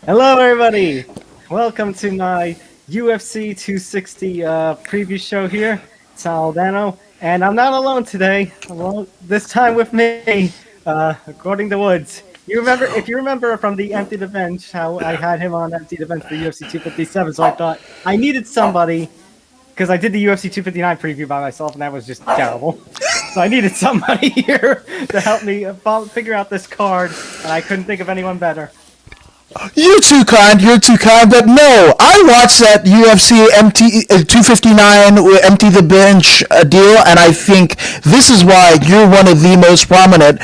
Hello, everybody. Welcome to my UFC 260 preview show here. It's Aldano, and I'm not alone today. This time with me, according to Woods. If you remember from the Empty the Bench, how I had him on Empty the Bench for UFC 257. So I thought I needed somebody because I did the UFC 259 preview by myself, and that was just terrible. So I needed somebody here to help me figure out this card, and I couldn't think of anyone better. You're too kind, but no, I watched that UFC 259 Empty the Bench deal, and I think this is why you're one of the most prominent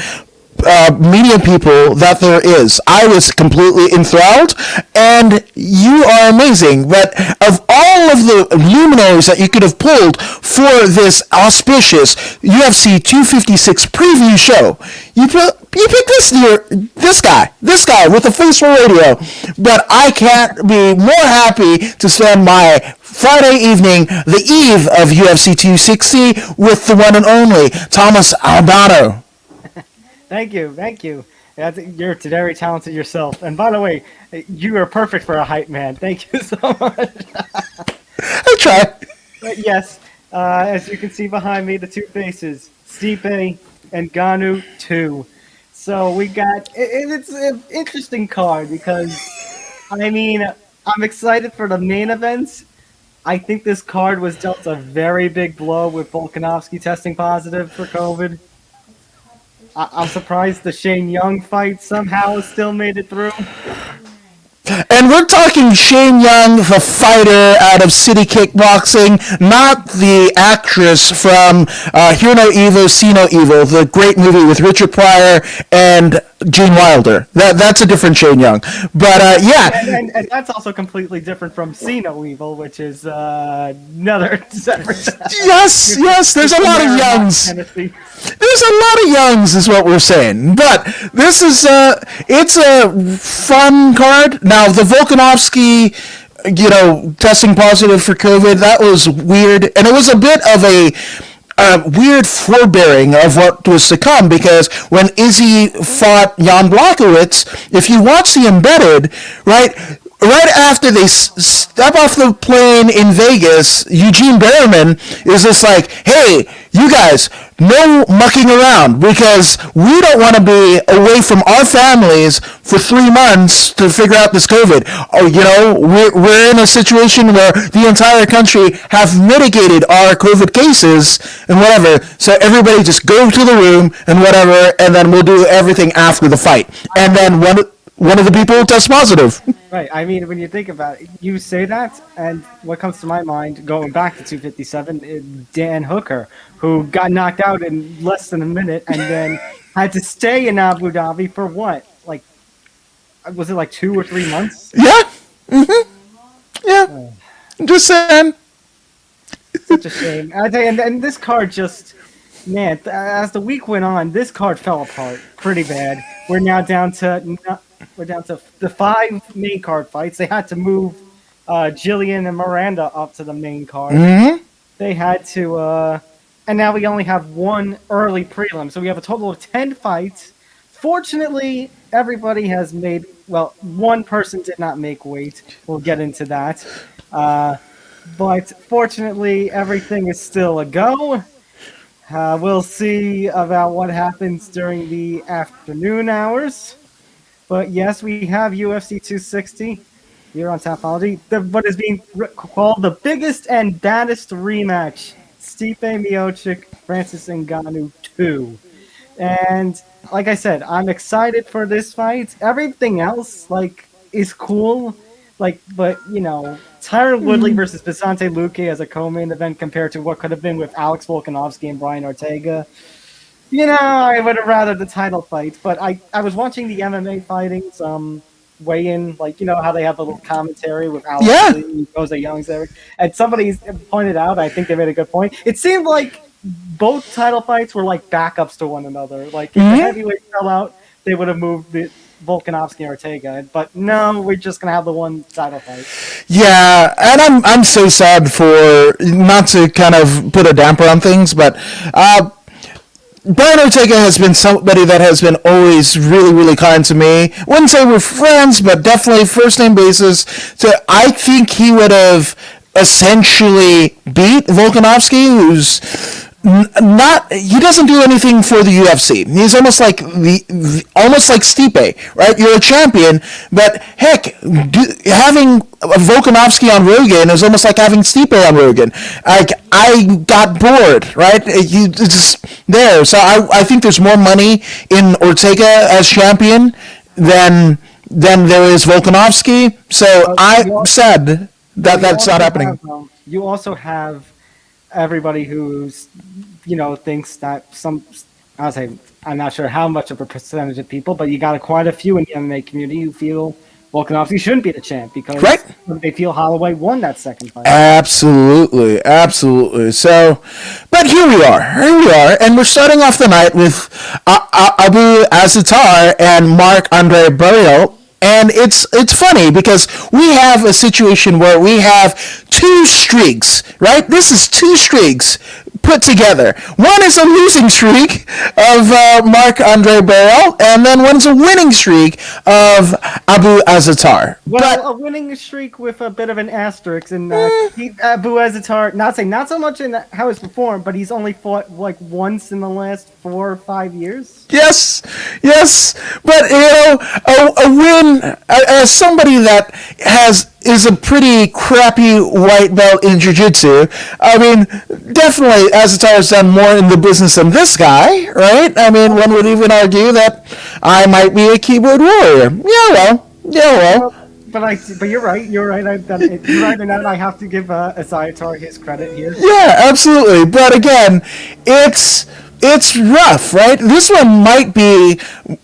media people that there is. I was completely enthralled, and you are amazing. But of all of the luminaries that you could have pulled for this auspicious UFC 256 preview show, you picked this guy with a face for radio. But I can't be more happy to spend my Friday evening, the eve of UFC 260, with the one and only Thomas Albano. Thank you. You're very talented yourself. And by the way, you are perfect for a hype man. Thank you so much. I try. But yes, as you can see behind me, the two faces, Stipe and Ngannou 2. So we got, it's an interesting card because, I'm excited for the main events. I think this card was dealt a very big blow with Volkanovski testing positive for COVID. I'm surprised the Shane Young fight somehow still made it through. And we're talking Shane Young, the fighter out of City Kickboxing, not the actress from Hear No Evil, See No Evil, the great movie with Richard Pryor and Gene Wilder. That's a different Shane Young. But yeah. And that's also completely different from See No Evil, which is another separate. Yes, there's a lot of Youngs. There's a lot of Youngs is what we're saying. But this is, it's a fun card. Now, the Volkanovski, testing positive for COVID, that was weird. And it was a bit of a weird forebearing of what was to come, because when Izzy fought Jan Blachowicz, if you watch the embedded, right after they step off the plane in Vegas, Eugene Berriman is just like, hey, you guys, no mucking around, because we don't want to be away from our families for 3 months to figure out this COVID. We're in a situation where the entire country have mitigated our COVID cases and whatever, so everybody just go to the room and whatever, and then we'll do everything after the fight. And then one of the people tests positive. Right. When you think about it, you say that, and what comes to my mind, going back to 257, is Dan Hooker, who got knocked out in less than a minute and then had to stay in Abu Dhabi for what? Was it 2 or 3 months? Yeah. Mm-hmm. Yeah. Just saying. Such a shame. And this card just, man, as the week went on, this card fell apart pretty bad. We're now down to the 5 main card fights. They had to move Gillian and Miranda up to the main card. Mm-hmm. They had to, and now we only have 1 early prelim. So we have a total of 10 fights. Fortunately, everybody has made, 1 person did not make weight. We'll get into that. But fortunately, everything is still a go. We'll see about what happens during the afternoon hours. But yes, we have UFC 260 here on Topology. What is being called the biggest and baddest rematch. Stipe Miocic, Francis Ngannou 2. And like I said, I'm excited for this fight. Everything else, is cool. But, Tyron Woodley versus Vicente Luque as a co-main event compared to what could have been with Alex Volkanovski and Brian Ortega. I would have rather the title fight, but I was watching the MMA fightings weigh-in, how they have a little commentary with Alex Lee and Jose Young's there, and somebody pointed out, I think they made a good point, it seemed like both title fights were backups to one another. If the heavyweight fell out, they would have moved the Volkanovski and Ortega, but no, we're just gonna have the one title fight. Yeah, and I'm so sad for, not to kind of put a damper on things, but Brian Ortega has been somebody that has been always really, really kind to me. Wouldn't say we're friends, but definitely first name basis. So I think he would have essentially beat Volkanovski, who's not. He doesn't do anything for the UFC. He's almost like almost like Stipe, right? You're a champion, but heck, having Volkanovski on Rogan is almost like having Stipe on Rogan. I got bored, right? It's just there. So I think there's more money in Ortega as champion than there is Volkanovski. So I'm sad that that's not happening. You also have everybody who's, thinks that I'll say, I'm not sure how much of a percentage of people, but you got quite a few in the MMA community who feel Volkanovski shouldn't be the champ because they feel Holloway won that second fight. Absolutely. So, but here we are, and we're starting off the night with Abu Azaltar and Marc-Andre Barriault. And it's funny because we have a situation where we have two streaks, right? This is two streaks put together. One is a losing streak of Marc-Andre Barriault, and then one's a winning streak of Abu Azaltar. Well, a winning streak with a bit of an asterisk, and Abu Azaltar, not so much in how he's performed, but he's only fought like once in the last 4 or 5 years. Yes, but a win as somebody that is a pretty crappy white belt in jiu-jitsu. I mean, definitely Azaltar has done more in the business than this guy, right? I mean, one would even argue that I might be a keyboard warrior. Yeah, well. But you're right. You're right in that I have to give Azaltar his credit here. Yeah, absolutely. But again, it's rough, right? This one might be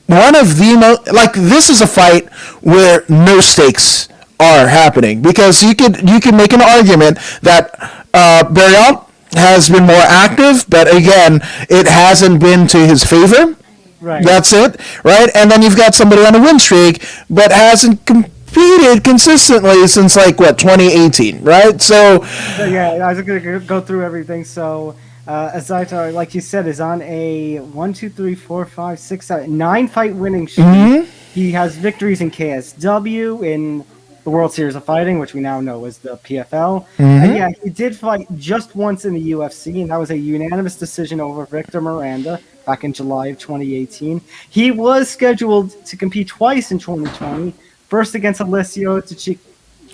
one of the most, this is a fight where no stakes are happening because you could make an argument that Barriault has been more active, but again, it hasn't been to his favor. Right. That's it, right? And then you've got somebody on a win streak, but hasn't competed consistently since 2018, right? So yeah, I was going to go through everything. So Azaltar, like you said, is on a 1, 2, 3, 4, 5, 6, 7, 9 fight winning streak. Mm-hmm. He has victories in KSW, in the World Series of Fighting, which we now know is the PFL. Mm-hmm. And yeah, he did fight just once in the UFC, and that was a unanimous decision over Victor Miranda back in July of 2018. He was scheduled to compete twice in 2020, first against Alessio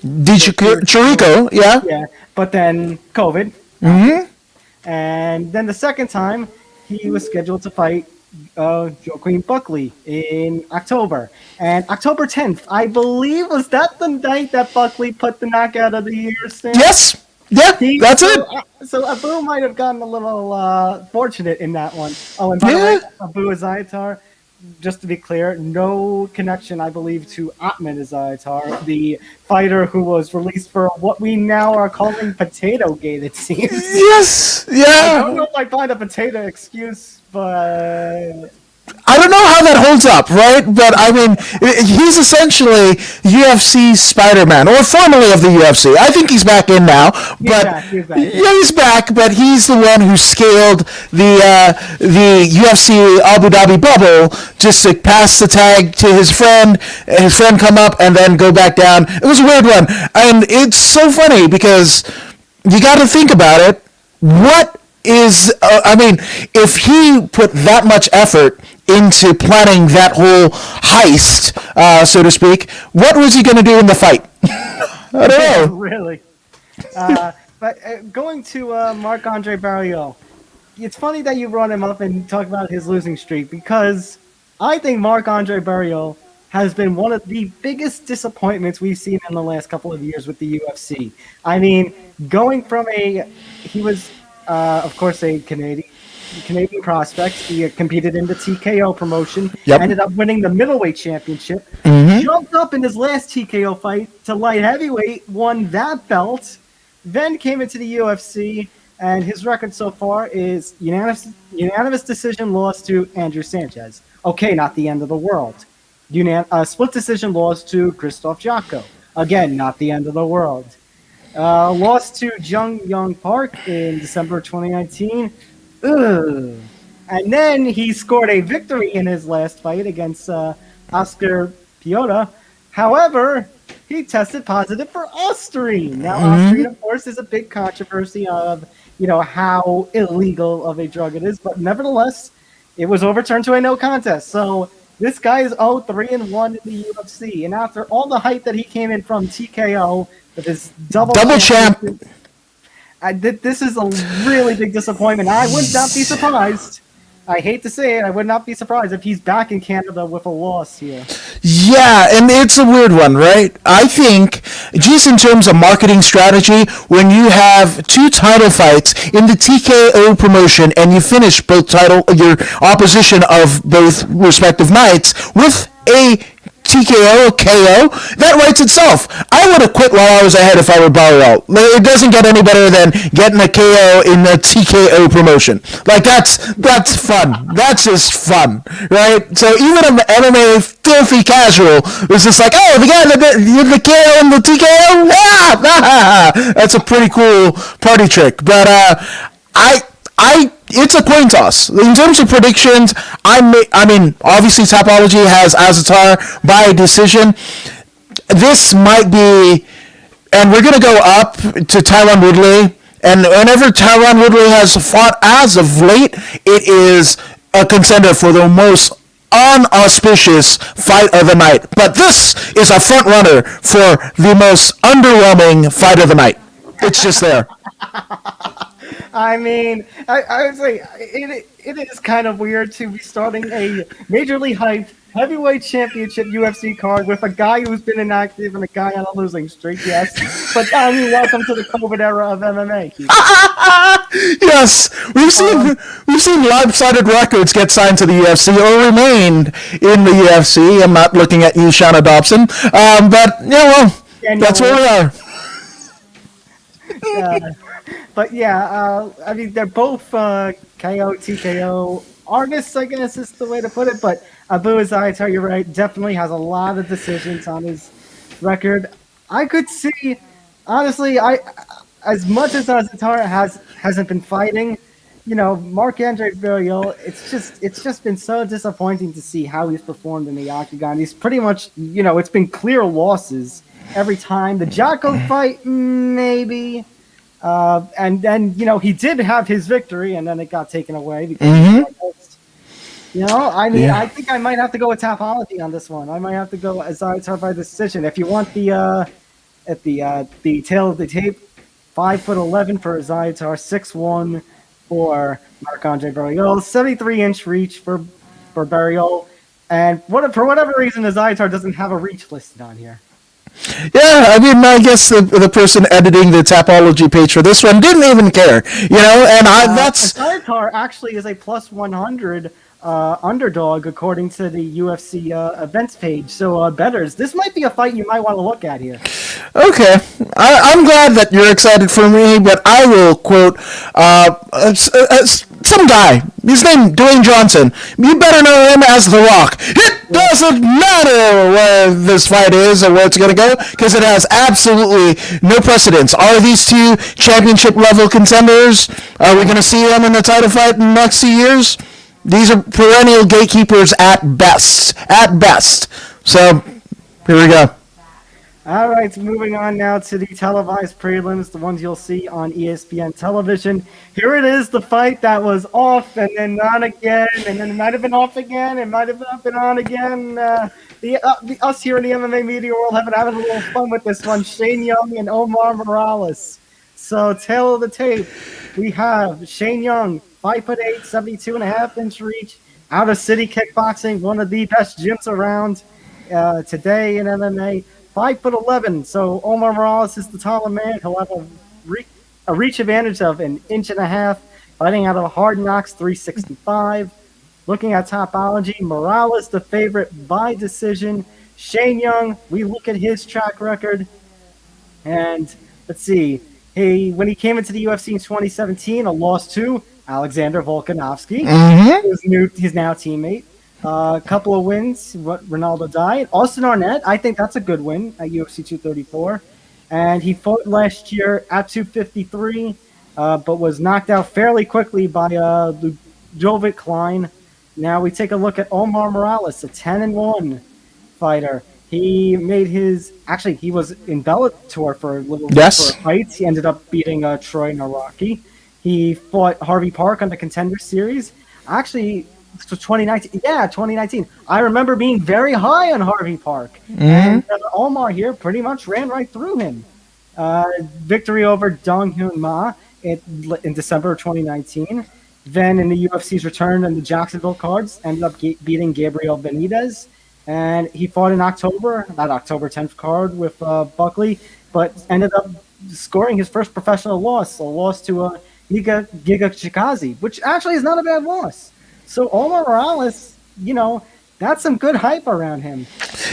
Chirico, yeah. Yeah, but then COVID. Mm-hmm. And then the second time, he was scheduled to fight Joaquin Buckley in October. And October 10th, I believe, was that the night that Buckley put the knockout of the year stamp? Yes. Yeah, that's it. So Abu might have gotten a little fortunate in that one. Oh, and by the way, Abu Azaltar, just to be clear, no connection, I believe, to Atman Azaltar, the fighter who was released for what we now are calling Potato Gate, it seems. Yes, yeah. I don't know if I find a potato excuse, but I don't know how that holds up, right? But I mean, he's essentially UFC Spider-Man, or formerly of the UFC. I think he's back in now, but he's back. Yeah, he's back. But he's the one who scaled the UFC Abu Dhabi bubble just to pass the tag to his friend. His friend come up and then go back down. It was a weird one, and it's so funny because you got to think about it. What is if he put that much effort into planning that whole heist, so to speak, what was he going to do in the fight? I don't know. Really. But going to Marc-Andre Barriault, it's funny that you brought him up and talk about his losing streak because I think Marc-Andre Barriault has been one of the biggest disappointments we've seen in the last couple of years with the UFC. I mean, going from he was, of course, a Canadian prospect. He competed in the TKO promotion, ended up winning the middleweight championship, jumped up in his last TKO fight to light heavyweight, won that belt, then came into the UFC, and his record so far is unanimous decision loss to Andrew Sanchez. Okay, not the end of the world. Split decision loss to Christoph Jocko. Again, not the end of the world. Lost to Jung Young Park in December 2019. And then he scored a victory in his last fight against Oscar Piota. However, he tested positive for Osterine. Now, Osterine, of course, is a big controversy of, how illegal of a drug it is. But nevertheless, it was overturned to a no contest. So this guy is 0-3-1 in the UFC. And after all the hype that he came in from TKO with his double champ. This is a really big disappointment. I would not be surprised. I hate to say it, I would not be surprised if he's back in Canada with a loss here. Yeah, and it's a weird one, right? I think, just in terms of marketing strategy, when you have 2 title fights in the TKO promotion and you finish your opposition of both respective nights with a TKO, KO, that writes itself. I would have quit while I was ahead if I were Barriault. It doesn't get any better than getting a KO in the TKO promotion. Like, that's fun. That's just fun, right? So even an MMA filthy casual is just like, oh, the guy the KO and the TKO? That's a pretty cool party trick. But it's a coin toss. In terms of predictions, I mean, obviously Tapology has Azaltar by decision. This might be, and we're going to go up to Tyron Woodley, and whenever Tyron Woodley has fought as of late, it is a contender for the most unauspicious fight of the night. But this is a front runner for the most underwhelming fight of the night. It's just there. I mean, I would say it is kind of weird to be starting a majorly hyped heavyweight championship UFC card with a guy who's been inactive and a guy on a losing streak, yes. But I mean, welcome to the COVID era of MMA. Yes, we've seen lopsided records get signed to the UFC or remained in the UFC. I'm not looking at you, Shauna Dobson, but that's where we are. But yeah, I mean, they're both KO, TKO artists, I guess is the way to put it. But Azaltar, you're right, definitely has a lot of decisions on his record. I could see, honestly, as much as Azaltar hasn't been fighting, Marc-Andre Barriault, it's just been so disappointing to see how he's performed in the octagon. He's pretty much, it's been clear losses every time. The Jocko fight, maybe. And then, he did have his victory, and then it got taken away. Because I think I might have to go with Tapology on this one. I might have to go Azaltar by decision. If you want the tail of the tape, 5'11" for Azaltar, 6'1" for Marc-Andre Barriault, 73-inch reach for Barriault, and for whatever reason, Azaltar doesn't have a reach listed on here. Yeah, I mean, I guess the person editing the Tapology page for this one didn't even care, and that's... Azaltar actually is a plus 100 underdog according to the UFC events page, so bettors, this might be a fight you might want to look at here. Okay, I'm glad that you're excited for me, but I will quote some guy, his name Dwayne Johnson. You better know him as The Rock. It doesn't matter where this fight is or where it's going to go, because it has absolutely no precedence. Are these two championship level contenders? Are we going to see them in the title fight in the next 2 years? These are perennial gatekeepers at best. At best. So, here we go. All right, so moving on now to the televised prelims, the ones you'll see on ESPN television. Here it is, the fight that was off and then on again, and then it might have been off again, it might have not been on again. Us here in the MMA media world have been having a little fun with this one, Shane Young and Omar Morales. So, tail of the tape, we have Shane Young, 5'8", 72.5-inch reach, out of City Kickboxing, one of the best gyms around today in MMA. 5'11", so Omar Morales is the taller man. He'll have a reach advantage of 1.5 inches, fighting out of Hard Knocks 365. Looking at Tapology, Morales the favorite by decision. Shane Young, we look at his track record, and let's see. When he came into the UFC in 2017, a loss to Alexander Volkanovski, his now teammate. A couple of wins, Ronaldo died. Austin Arnett, I think that's a good win at UFC 234. And he fought last year at 253, but was knocked out fairly quickly by Jovic Klein. Now we take a look at Omar Morales, a 10-1 fighter. He made he was in Bellator for a little bit for a fight. He ended up beating Troy Naraki. He fought Harvey Park on the Contender Series. Actually, 2019. Yeah, 2019. I remember being very high on Harvey Park. Mm-hmm. And Omar here pretty much ran right through him. Victory over Dong Hyun Ma in December of 2019. Then in the UFC's return in the Jacksonville cards, ended up beating Gabriel Benitez. And he fought in October, that October 10th card with Buckley, but ended up scoring his first professional loss, a loss to Giga Chikazi, which actually is not a bad loss. So Omar Morales, that's some good hype around him.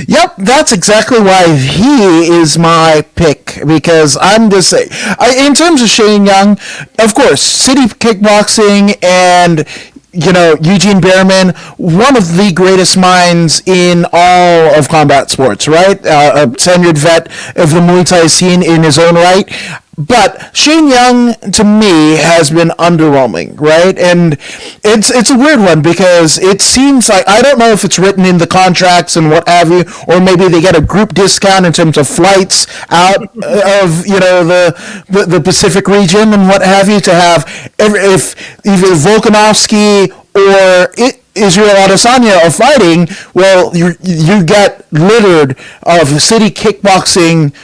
Yep, that's exactly why he is my pick, because I'm just saying, in terms of Shane Young, of course, City Kickboxing and Eugene Behrman, one of the greatest minds in all of combat sports, right? A tenured vet of the Muay Thai scene in his own right. But Shane Young, to me, has been underwhelming, right? And it's a weird one because it seems like, I don't know if it's written in the contracts and what have you, or maybe they get a group discount in terms of flights out of, the Pacific region and what have you, to have, if either Volkanovski or Israel Adesanya are fighting, well, you get littered of city kickboxing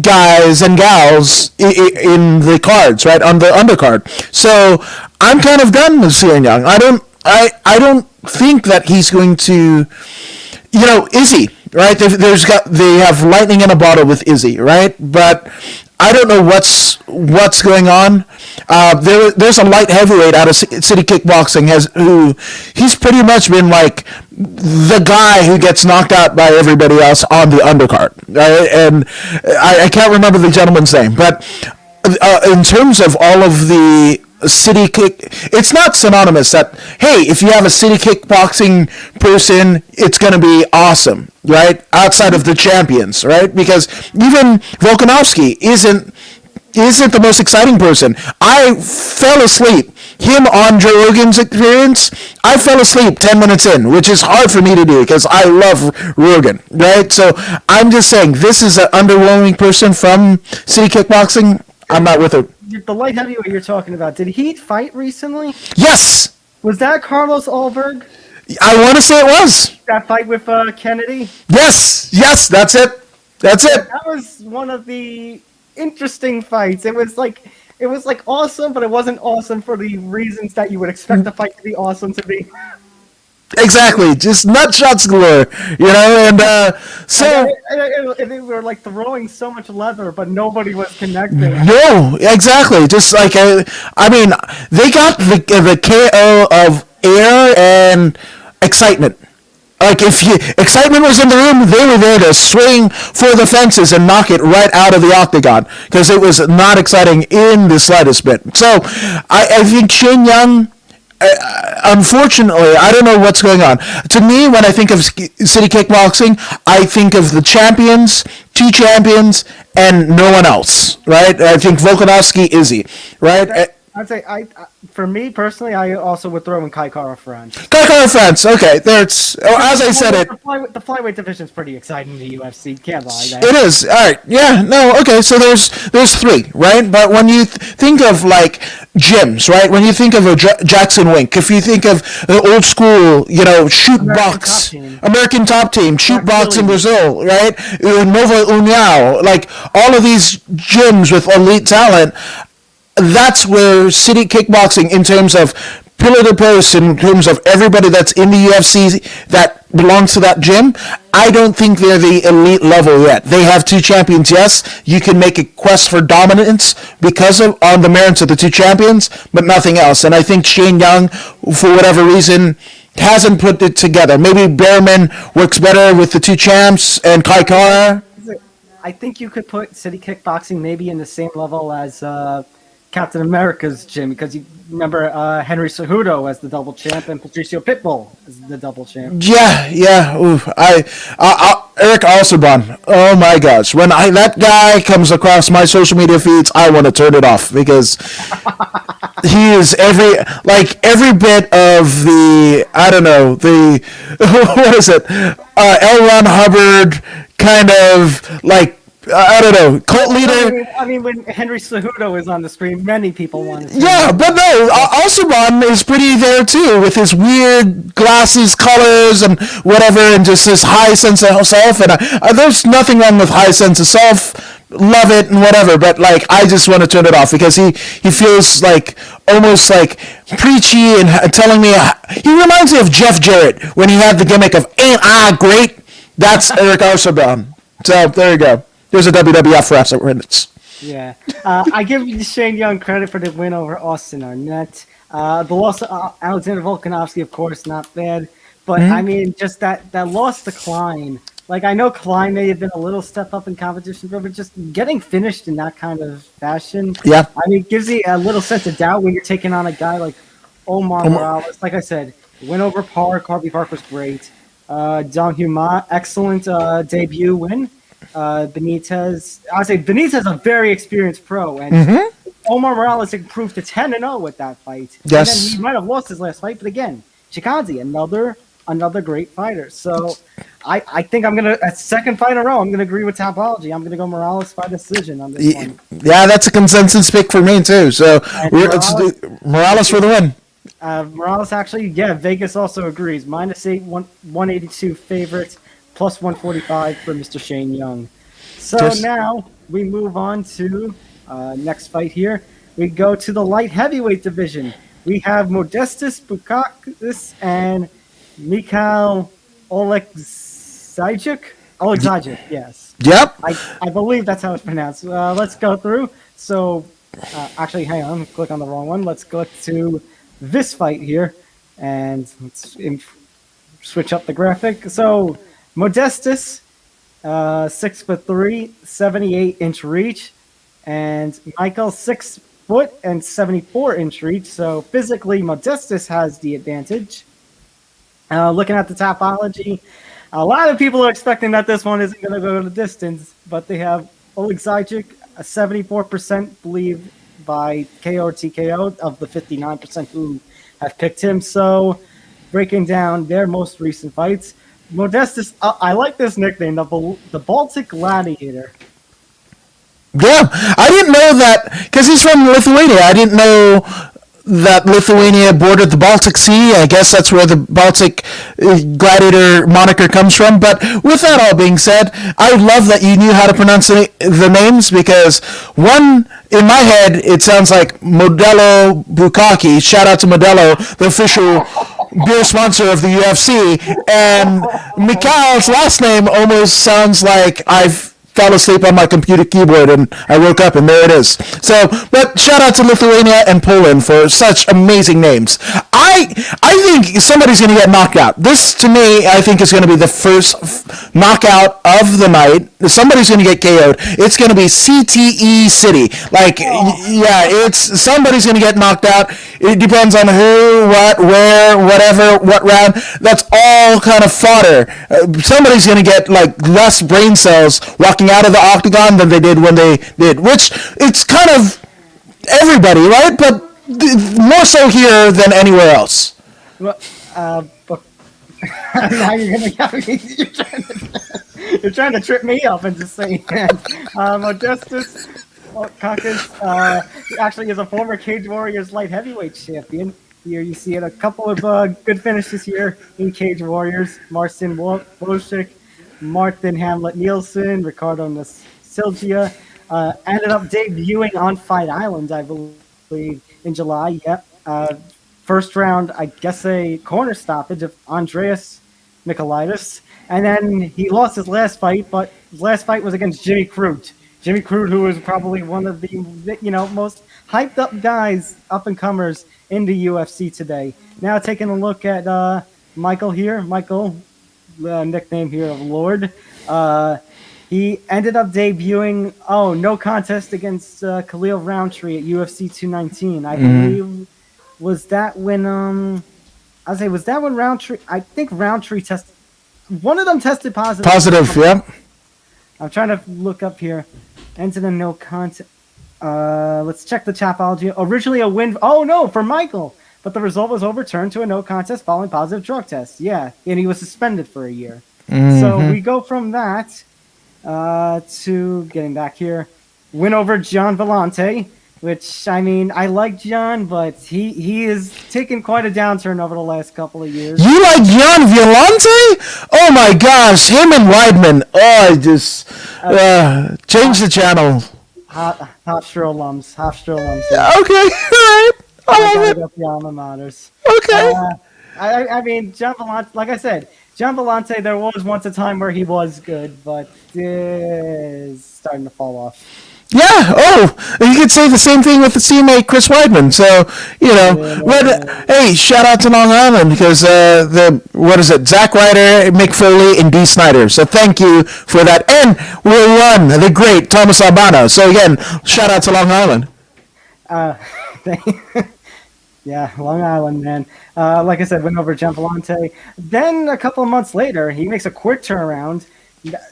guys and gals in the cards, right, on the undercard. So I'm kind of done with Shane Young. I don't think that he's going to, Izzy, right? They have lightning in a bottle with Izzy, right? But I don't know what's going on. There's a light heavyweight out of City Kickboxing he's pretty much been like the guy who gets knocked out by everybody else on the undercard, right? And I can't remember the gentleman's name, but in terms of all of the city kick, it's not synonymous that, hey, if you have a city kickboxing person, it's going to be awesome, right? Outside of the champions, right? Because even Volkanovski isn't the most exciting person. I fell asleep. Him on Joe Rogan's experience, I fell asleep 10 minutes in, which is hard for me to do because I love Rogan, right? So I'm just saying, this is an underwhelming person from City Kickboxing. I'm not with it. The light heavyweight you're talking about, did he fight recently? Yes! Was that Carlos Ulberg? I want to say it was. That fight with Kennedy? Yes, that's it. That was one of the interesting fights. It was like awesome, but it wasn't awesome for the reasons that you would expect the fight to be awesome to be. Exactly, just nut shots galore, and so... And they were like throwing so much leather, but nobody was connecting. No, exactly, just like, they got the KO of air and excitement. Like, if excitement was in the room, they were there to swing for the fences and knock it right out of the octagon, because it was not exciting in the slightest bit. So, I think Shane Young... unfortunately, I don't know what's going on. To me, when I think of City Kickboxing, I think of the champions, 2 champions, and no one else, right? I think Volkanovski, Izzy, right? I'd say, for me personally, I also would throw in Kai Kara France. Kai Kara France, okay. As I said it. The flyweight division is pretty exciting in the UFC, can't lie. It is, alright, yeah, no, okay, so there's 3, right? But when you think of, like, gyms, right? When you think of a Jackson Wink, if you think of the old school, shoot box, American Top Team, shoot box in Brazil, right? Nova União, like, all of these gyms with elite talent, that's where City Kickboxing, in terms of pillar to post, in terms of everybody that's in the UFC that belongs to that gym, I don't think they're the elite level yet. They have 2 champions, yes. You can make a quest for dominance on the merits of the 2 champions, but nothing else. And I think Shane Young, for whatever reason, hasn't put it together. Maybe Behrman works better with the 2 champs and Kai Kara. I think you could put City Kickboxing maybe in the same level as Captain America's gym, because you remember Henry Cejudo as the double champ and Patricio Pitbull as the double champ. Yeah. Ooh, Eric Alceban. Oh my gosh, when that guy comes across my social media feeds, I want to turn it off because He is every bit of the, I don't know, the what is it, L. Ron Hubbard kind of I don't know, cult leader. I mean, when Henry Cejudo is on the screen, many people want to. Yeah, but no, Alceban is pretty there too, with his weird glasses, colors, and whatever, and just his high sense of self. And there's nothing wrong with high sense of self. Love it and whatever, but I just want to turn it off because he feels almost preachy and telling me. He reminds me of Jeff Jarrett when he had the gimmick of "Ain't I great?" That's Eric Alceban. So there you go. There's a WWF reference. Yeah. I give Shane Young credit for the win over Austin Arnett. The loss of Alexander Volkanovski, of course, not bad. But, I mean, just that loss to Klein. I know Klein may have been a little step up in competition, but just getting finished in that kind of fashion, yeah. I mean, gives you a little sense of doubt when you're taking on a guy like Omar Morales. Like I said, win over Park. Harvey Park was great. Dong Huma, excellent debut win. Benitez, I would say Benitez a very experienced pro, and Omar Morales improved to 10-0 with that fight. Yes. And then he might have lost his last fight, but again, Chikazi, another great fighter. So I think I'm going to, a second fight in a row, I'm going to agree with Topology. I'm going to go Morales by decision on this one. Yeah, that's a consensus pick for me too. So let's do Morales for the win. Morales actually, Vegas also agrees. -8, 182 favorite, plus 145 for Mr. Shane Young. So now we move on to next fight here. We go to the light heavyweight division. We have Modestas Bukauskas and Mikhail Oleksiejczuk. Yes. Yep. I believe that's how it's pronounced. Let's go through. So, actually, hang on. Click on the wrong one. Let's go to this fight here. And let's switch up the graphic. So, Modestas, 6'3", 78-inch reach. And Michael, 6 foot and 74-inch reach. So, physically, Modestas has the advantage. Looking at the topology, a lot of people are expecting that this one isn't going to go the distance, but they have Oleksiejczuk, a 74% believed by KO or TKO of the 59% who have picked him. So, breaking down their most recent fights, Modestas, I like this nickname, the Baltic Gladiator. Yeah, I didn't know that because he's from Lithuania. I didn't know that Lithuania bordered the Baltic Sea. I guess that's where the Baltic Gladiator moniker comes from. But with that all being said, I love that you knew how to pronounce the names because one, in my head, it sounds like Modelo Bukkake. Shout out to Modelo, the official beer sponsor of the UFC. And Mikhail's last name almost sounds like I've fell asleep on my computer keyboard and I woke up and there it is. So, but shout out to Lithuania and Poland for such amazing names. I think somebody's going to get knocked out. This, to me, I think is going to be the first knockout of the night. Somebody's going to get KO'd. It's going to be CTE City. Somebody's going to get knocked out. It depends on who, what, where, whatever, what round. That's all kind of fodder. Somebody's going to get less brain cells walking out of the octagon than they did when they did, which it's kind of everybody, right? But more so here than anywhere else. Well, but now you're trying to trip me up into saying that. Modestas Bukkake actually is a former Cage Warriors light heavyweight champion. Here you see it, a couple of good finishes here in Cage Warriors. Marcin Wojcik, Martin Hamlet Nielsen, Ricardo Silgia, ended up debuting on Fight Island, I believe, in July. Yep. First round, I guess a corner stoppage of Andreas Michailidis. And then he lost his last fight, but his last fight was against Jimmy Crute. Jimmy Crute, who was probably one of the most hyped up guys, up and comers in the UFC today. Now taking a look at Michael here. Michael, the nickname here of Lord. He ended up debuting, no contest against Khalil Roundtree at UFC 219. I believe, was that when Roundtree, I think Roundtree tested, one of them tested positive. Positive, yeah. I'm trying to look up here. Ended in no contest. Let's check the Tapology. Originally a win. Oh no, for Michael. But the result was overturned to a no contest following positive drug tests. Yeah, and he was suspended for a year. Mm-hmm. So we go from that to getting back here. Win over John Vellante, which, I mean, I like John, but he is taking quite a downturn over the last couple of years. You like John Vellante? Oh my gosh, him and Weidman. Oh, I just change the channel. Hofstra alums. Yeah, okay, all right. I love it. The alma maters. Okay. I mean, John Vellante, like I said, John Vellante, there was once a time where he was good, but is starting to fall off. Yeah. Oh, you could say the same thing with the teammate Chris Weidman. So but hey, shout out to Long Island because Zach Ryder, Mick Foley, and Dee Snyder. So thank you for that, and we'll run the great Thomas Albano. So again, shout out to Long Island. Yeah, Long Island, man. Like I said, went over John Vellante. Then a couple of months later, he makes a quick turnaround.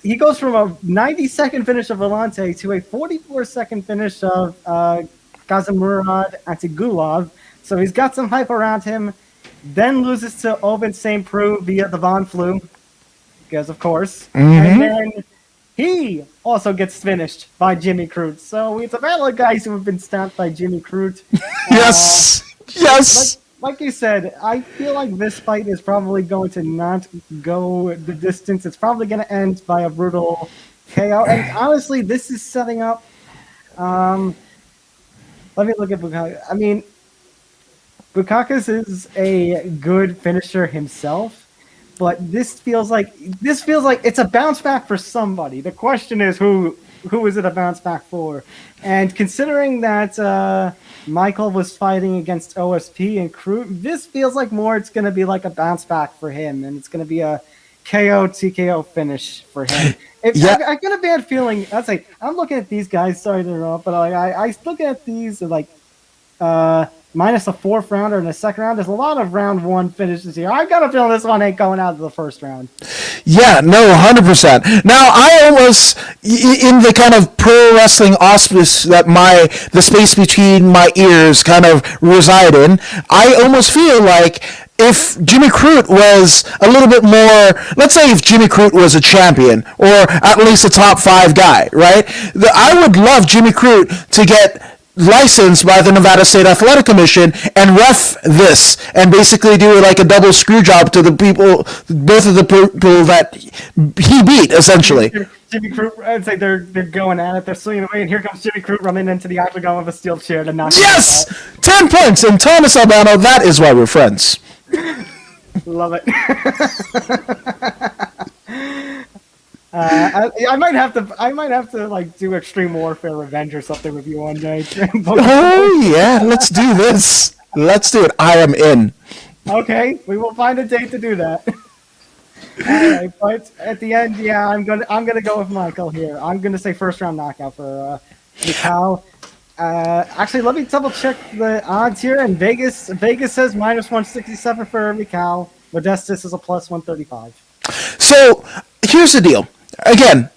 He goes from a 90-second finish of Vellante to a 44-second finish of Kazimurad Antigulov. So he's got some hype around him. Then loses to Oben St. Preux via the Von Flu, because of course. Mm-hmm. And then he also gets finished by Jimmy Crute. So it's a battle of guys who have been stopped by Jimmy Crute. Yes. Yes. Like you said, I feel like this fight is probably going to not go the distance. It's probably going to end by a brutal KO. And honestly, this is setting up. Let me look at Bukakis. I mean, Bukakis is a good finisher himself, but this feels like it's a bounce back for somebody. The question is who is it a bounce back for? And considering that Michael was fighting against OSP and Crute, this feels like more it's going to be like a bounce back for him, and it's going to be a KO TKO finish for him. I get a bad feeling. I'm looking at these guys. Sorry to interrupt, but I look at these like minus a fourth rounder and a second round. There's a lot of round one finishes here. I got a feeling this one ain't going out of the first round. Yeah, no, 100%. Now, I almost, in the kind of pro wrestling auspice that the space between my ears kind of reside in, I almost feel like if Jimmy Crute was a little bit more, let's say if Jimmy Crute was a champion, or at least a top 5 guy, right? I would love Jimmy Crute to get licensed by the Nevada State Athletic Commission and ref this and basically do like a double screw job to the people, both of the people that he beat, essentially. Jimmy Crute, I'd say they're going at it, they're swinging away, and here comes Jimmy Crute running into the octagon with a steel chair to knock Yes! 10 points, and Thomas Albano, that is why we're friends. Love it. I might have to like do Extreme Warfare Revenge or something with you one day. Oh yeah, let's do this. Let's do it. I am in. Okay, we will find a date to do that. Alright, but at the end, yeah, I'm gonna go with Michael here. I'm gonna say first round knockout for Mikal. Actually, let me double check the odds here. And Vegas says minus 167 for Mikal. Modestus is a plus 135. So here's the deal. Again,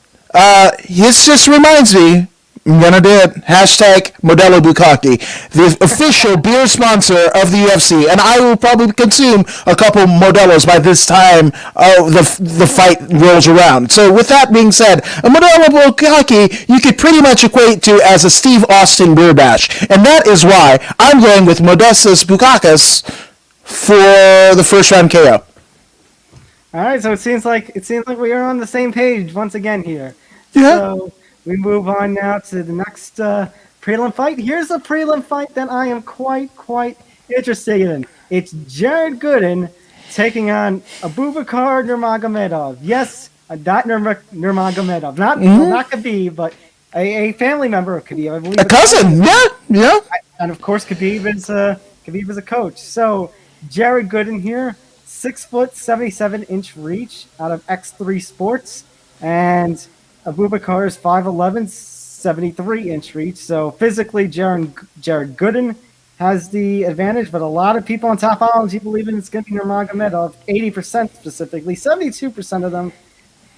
this just reminds me, I'm going to do it, hashtag Modelo Bukkake, the official beer sponsor of the UFC, and I will probably consume a couple Modelos by this time the fight rolls around. So with that being said, a Modelo Bukkake you could pretty much equate to as a Steve Austin beer bash, and that is why I'm going with Modestus Bukkakis for the first round KO. All right, so it seems like we are on the same page once again here. Yeah. So we move on now to the next prelim fight. Here's a prelim fight that I am quite interested in. It's Jared Gooden taking on Abubakar Nurmagomedov. Yes, not Nurmagomedov, not Khabib, but a family member of Khabib, I believe. A cousin, yeah. And of course, Khabib is a coach. So Jared Gooden here. 6 foot 77-inch reach out of X3 Sports, and Abubakar is 5'11", 73-inch reach. So physically, Jared Gooden has the advantage, but a lot of people on Topology believe it's going to be Nurmagomedov. 80% specifically, 72% of them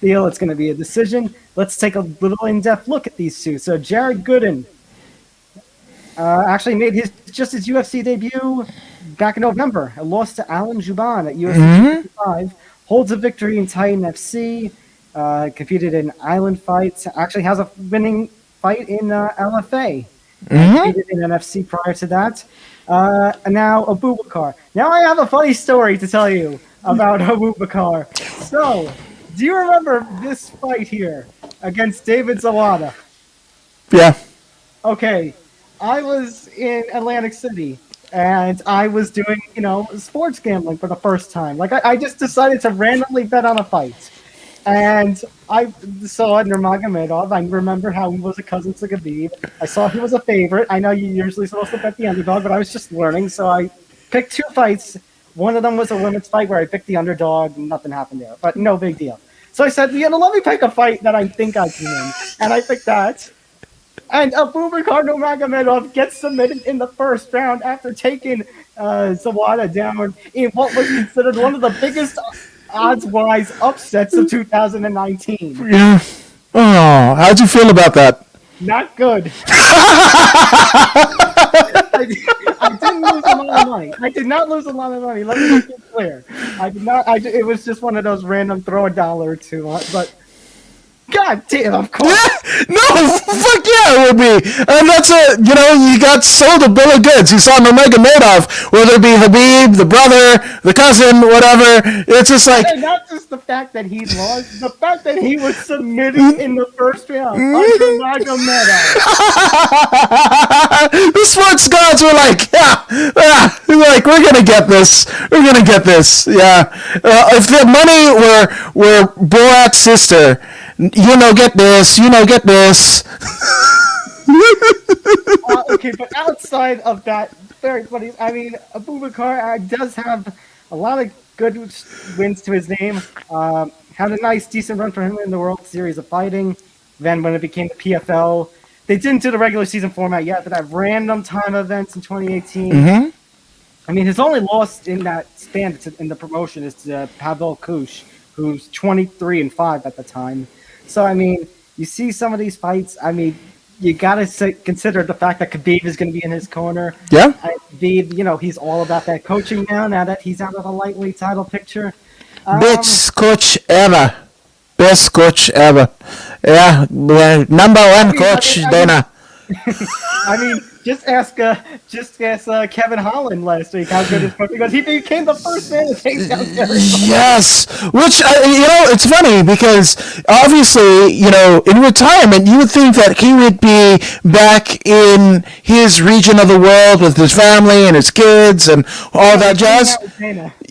feel it's going to be a decision. Let's take a little in-depth look at these two. So Jared Gooden, Actually made his UFC debut back in November. A loss to Alan Juban at UFC 55. Holds a victory in Titan FC. Competed in Island Fights. Actually has a winning fight in LFA. Competed in NFC prior to that. And now Abubakar. Now I have a funny story to tell you about Abubakar. So, do you remember this fight here against David Zawada? Yeah. Okay, I was in Atlantic City and I was doing, sports gambling for the first time. Like, I just decided to randomly bet on a fight. And I saw Nurmagomedov. I remember how he was a cousin to Khabib. I saw he was a favorite. I know you're usually supposed to bet the underdog, but I was just learning. So I picked two fights. One of them was a women's fight where I picked the underdog. Nothing happened there, but no big deal. So I said, let me pick a fight that I think I can win. And I picked that. And Abubakar Nurmagomedov gets submitted in the first round after taking Zawada down in what was considered one of the biggest odds-wise upsets of 2019. Yeah. Oh, how'd you feel about that? Not good. I didn't lose a lot of money. I did not lose a lot of money. Let me make it clear. I did not. It was just one of those random throw a dollar or two. But God damn, of course. No, fuck yeah, it would be. And that's you got sold a bill of goods. You saw Nurmagomedov, whether it be Khabib, the brother, the cousin, whatever. It's just like. And not just the fact that he lost, the fact that he was submitted in the first round by Nurmagomedov. The sports gods were like, like, we're gonna get this. We're gonna get this. Yeah. If the money were Borat's sister, get this. Get this. Okay, but outside of that, very funny. I mean, Abubakar does have a lot of good wins to his name. Had a nice, decent run for him in the World Series of Fighting. Then when it became the PFL, they didn't do the regular season format yet, but that random time events in 2018. I mean, his only loss in that span in the promotion is to Pavel Kush, who's 23-5 at the time. So, I mean, you see some of these fights, I mean, you got to consider the fact that Khabib is going to be in his corner. Yeah. Khabib, he's all about that coaching now that he's out of the lightweight title picture. Best coach ever. Best coach ever. Yeah, number one coach, Dana. I mean, just ask Kevin Holland last week how good his coaching was. He became the first man to take down Derek. Yes, which it's funny because obviously, in retirement, you would think that he would be back in his region of the world with his family and his kids and all that jazz.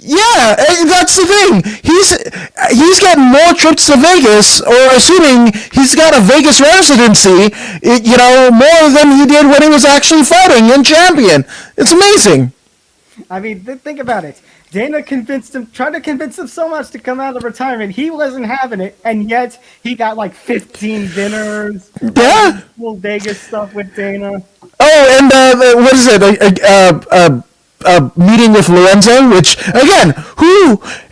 Yeah, that's the thing. He's getting more trips to Vegas, or assuming he's got a Vegas residency, more than he did when he was actually fighting in Champion. It's amazing. I mean, think about it. Dana tried to convince him so much to come out of retirement. He wasn't having it, and yet he got like 15 dinners. Yeah. Full Vegas stuff with Dana. Oh, and what is it? A meeting with Lorenzo, which again,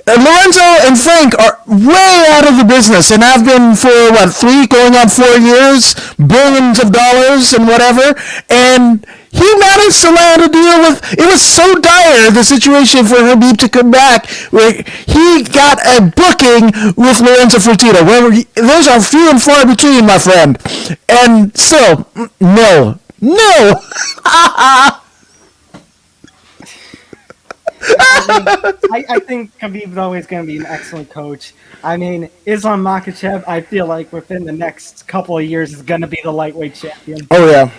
Lorenzo and Frank are way out of the business and have been for 3 going on 4 years, billions of dollars and whatever, and he managed to land a deal with. It was so dire, the situation for Khabib to come back, where he got a booking with Lorenzo Fertitta. Those are few and far between, my friend, and still no. I think Khabib's always going to be an excellent coach. I mean, Islam Makhachev, I feel like within the next couple of years is going to be the lightweight champion. Oh, yeah.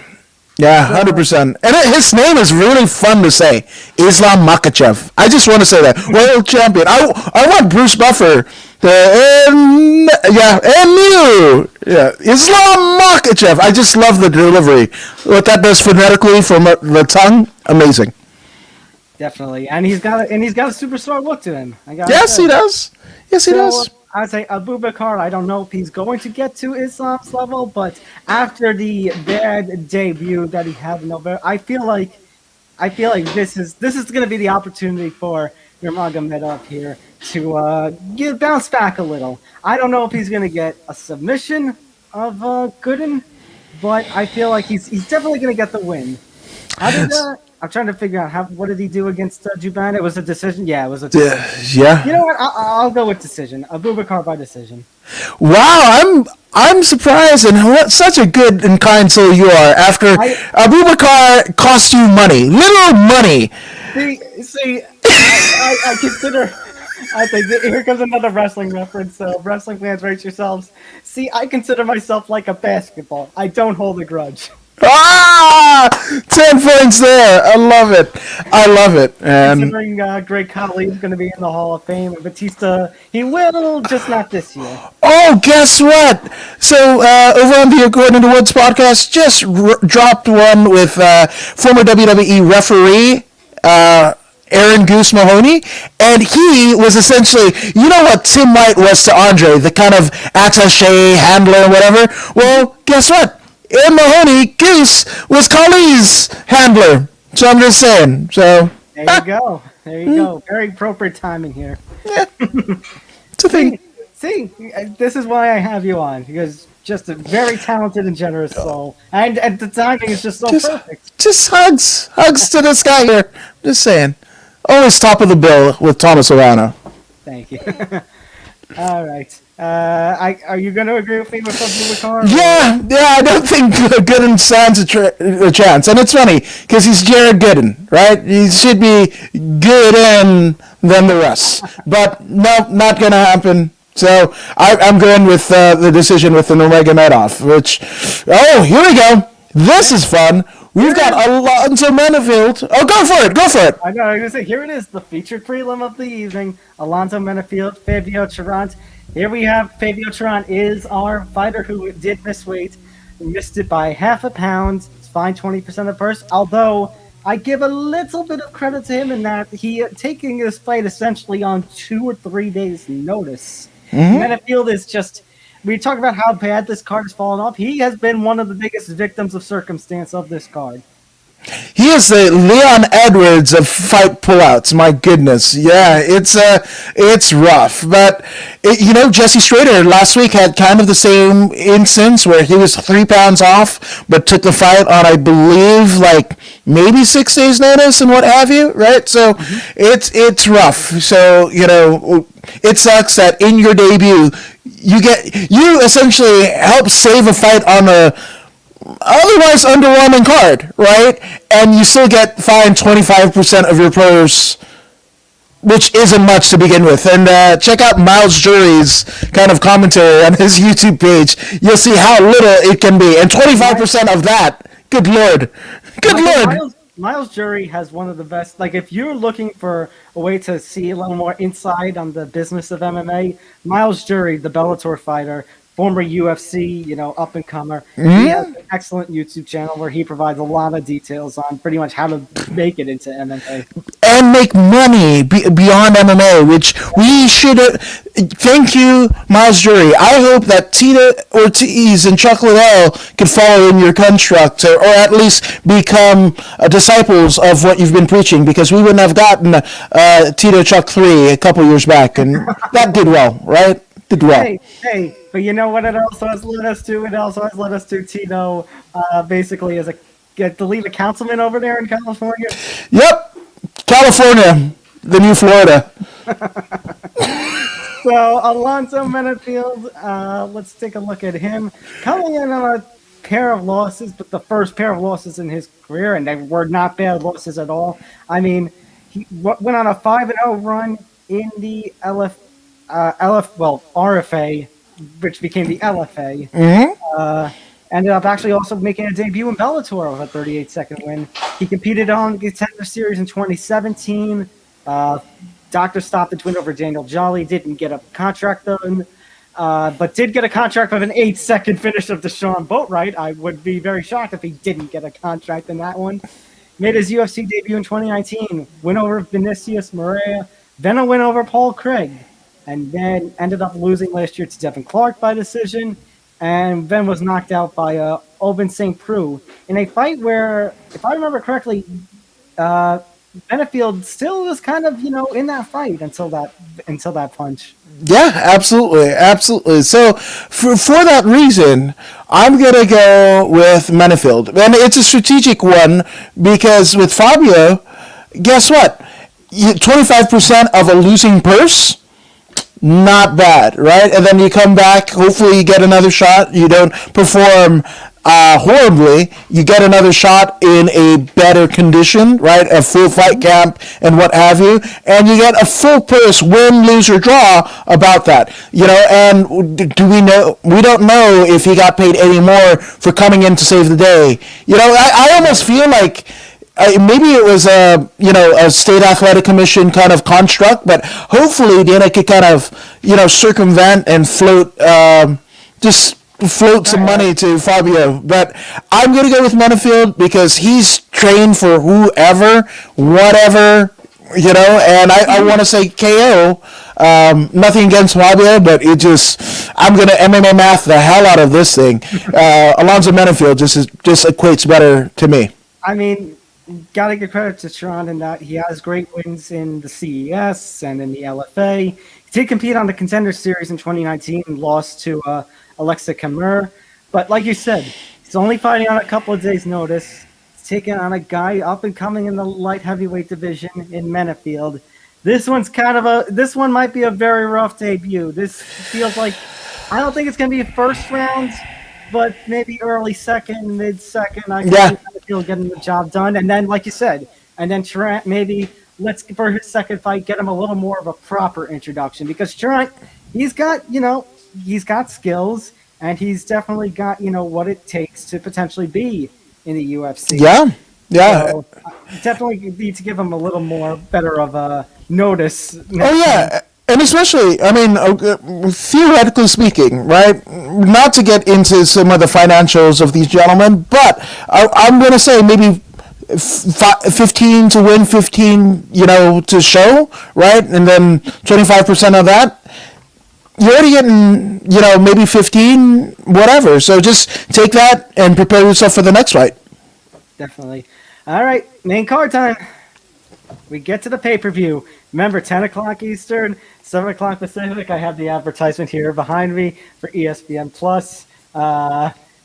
Yeah, 100%. And his name is really fun to say. Islam Makhachev. I just want to say that. World champion. I want Bruce Buffer and you. Yeah, Islam Makhachev. I just love the delivery. What that does phonetically from the tongue, amazing. Definitely, and he's got a superstar look to him. Yes, he does. Yes, he does. I'd say Abubakar. I don't know if he's going to get to Islam's level, but after the bad debut that he had in November, I feel like this is going to be the opportunity for Nurmagomedov here to bounce back a little. I don't know if he's going to get a submission of Gooden, but I feel like he's definitely going to get the win. How did I'm trying to figure out what did he do against Juban? It was a decision. Yeah, it was a Yeah, decision. You yeah. know what? I'll go with decision. Abubakar by decision. Wow, I'm surprised, and what such a good and kind soul you are. After I Abubakar cost you money, little money. see. I consider. I think here comes another wrestling reference. So wrestling fans, raise yourselves. See, I consider myself like a basketball. I don't hold a grudge. Ah, 10 points there. I love it. I love it. And Considering Greg Colley is going to be in the Hall of Fame, and Batista, he will, just not this year. oh, guess what? So over on the According to Woods podcast, just dropped one with former WWE referee. Aaron Goose Mahoney, and he was essentially, you know what Tim White was to Andre, the kind of attaché, handler, whatever? Well, guess what? Aaron Mahoney, Goose, was Khali's handler. So I'm just saying. So There you go. There you go. Very appropriate timing here. yeah, it's a thing. See, this is why I have you on, because just a very talented and generous soul, and the timing is just so perfect. Just hugs to this guy here. Just saying. Always top of the bill with Thomas Arana. Thank you. All right. Are you going to agree with me with Abubakar? Yeah, I don't think Gooden stands a chance. And it's funny, because he's Jared Gooden, right? He should be Gooden than the rest. But no, not going to happen. So I'm going with the decision with the Nurmagomedov, which, oh, here we go. This is fun. We've got Alonzo Menifield. Oh, go for it. I know, I was going to say, here it is, the featured prelim of the evening. Alonzo Menifield, Fabio Cherant. Here we have Fabio Cherant is our fighter who did miss weight. He missed it by half a pound. It's fined 20% of the purse. Although, I give a little bit of credit to him in that he taking this fight essentially on 2 or 3 days' notice. Menifield is just... We talk about how bad this card has fallen off. He has been one of the biggest victims of circumstance of this card. He is the Leon Edwards of fight pullouts. My goodness, yeah, it's rough. But Jesse Strader last week had kind of the same instance where he was 3 pounds off, but took the fight on, I believe, like maybe 6 days notice and what have you, right? So it's rough. So it sucks that in your debut you essentially help save a fight on a otherwise underwhelming card, right? And you still get fined 25% of your purse, which isn't much to begin with. And check out Miles Jury's kind of commentary on his YouTube page. You'll see how little it can be. And 25% of that, good lord. Miles Jury has one of the best. Like, if you're looking for a way to see a little more insight on the business of MMA, Miles Jury, the Bellator fighter, former UFC, up and comer. He has an excellent YouTube channel where he provides a lot of details on pretty much how to make it into MMA. And make money beyond MMA, which we should... thank you, Miles Jury. I hope that Tito Ortiz and Chuck Liddell could follow in your construct, or at least become disciples of what you've been preaching, because we wouldn't have gotten Tito Chuck 3 a couple years back, and that did well, right? Did well. Hey, but you know what it also has led us to? It also has led us to Tito basically get to lead a councilman over there in California. Yep. California, the new Florida. So, Alonzo Menifield, let's take a look at him. Coming in on a pair of losses, but the first pair of losses in his career, and they were not bad losses at all. I mean, he went on a 5-0 run in the RFA, which became the LFA. Ended up actually also making a debut in Bellator with a 38-second win. He competed on the Contender Series in 2017. Doctor stopped the win over Daniel Jolly. Didn't get a contract done, but did get a contract with an 8-second finish of Deshaun Boatwright. I would be very shocked if he didn't get a contract in that one. Made his UFC debut in 2019. Win over Vinicius Moreira. Then a win over Paul Craig. And then ended up losing last year to Devin Clark by decision. And then was knocked out by Oben St. Preux in a fight where, if I remember correctly, Menifield still was kind of, in that fight until that punch. Yeah, absolutely. So for that reason, I'm gonna go with Menifield, and it's a strategic one because with Fabio, guess what? 25% of a losing purse, not bad, right? And then you come back, hopefully you get another shot. You don't perform horribly. You get another shot in a better condition, right? A full fight camp and what have you. And you get a full purse, win, lose, or draw about that. And do we know? We don't know if he got paid any more for coming in to save the day. I almost feel like maybe it was a state athletic commission kind of construct, but hopefully Dana could kind of circumvent and just float some money to Fabio. But I'm gonna go with Menifield because he's trained for whoever, whatever, and I want to say KO. Nothing against Fabio, but I'm gonna MMA math the hell out of this thing. Alonzo Menifield just equates better to me. I mean, gotta give credit to Cherant in that he has great wins in the CES and in the LFA. He did compete on the Contender Series in 2019 and lost to Alexa Khama. But like you said, he's only fighting on a couple of days' notice. He's taking on a guy up and coming in the light heavyweight division in Menifield. This one might be a very rough debut. This feels like, I don't think it's going to be a first round, but maybe early second, mid second. I can feel getting the job done. And then, like you said, Cherant, maybe for his second fight, get him a little more of a proper introduction because Cherant, he's got skills and he's definitely got, what it takes to potentially be in the UFC. Yeah. So, definitely need to give him a little more better of a notice. And especially, theoretically speaking, right? Not to get into some of the financials of these gentlemen, but I'm going to say maybe 15 to win, 15, to show, right? And then 25% of that. You're already getting, maybe 15, whatever. So just take that and prepare yourself for the next fight. Definitely. All right, main card time. We get to the pay-per-view. Remember, 10 o'clock Eastern, 7 o'clock Pacific. I have the advertisement here behind me for ESPN+.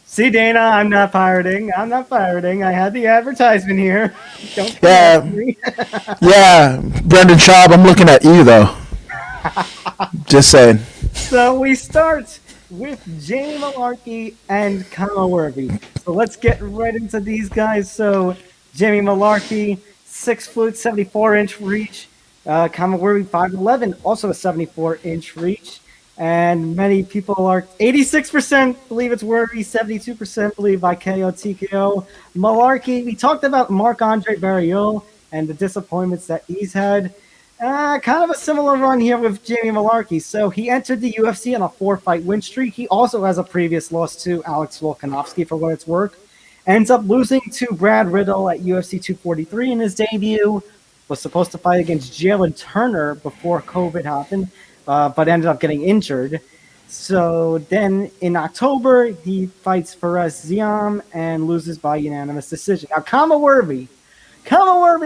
See, Dana, I'm not pirating. I had the advertisement here. Don't me. Yeah, Brendan Schaub, I'm looking at you, though. Just saying. So we start with Jamie Mullarkey and Khama. So let's get right into these guys. So Jamie Mullarkey, 6 foot, 74-inch reach. Khama 5'11", also a 74-inch reach. And many people are 86% believe it's Worthy, 72% believe by KO TKO. Mullarkey, we talked about Marc-Andre Barriault and the disappointments that he's had. Kind of a similar run here with Jamie Mullarkey. So he entered the UFC on a 4-fight win streak. He also has a previous loss to Alex Volkanovski, for what it's worth. Ends up losing to Brad Riddle at UFC 243 in his debut. Was supposed to fight against Jalen Turner before COVID happened, but ended up getting injured. So then in October, he fights Fares Ziam and loses by unanimous decision. Now, Khama Worthy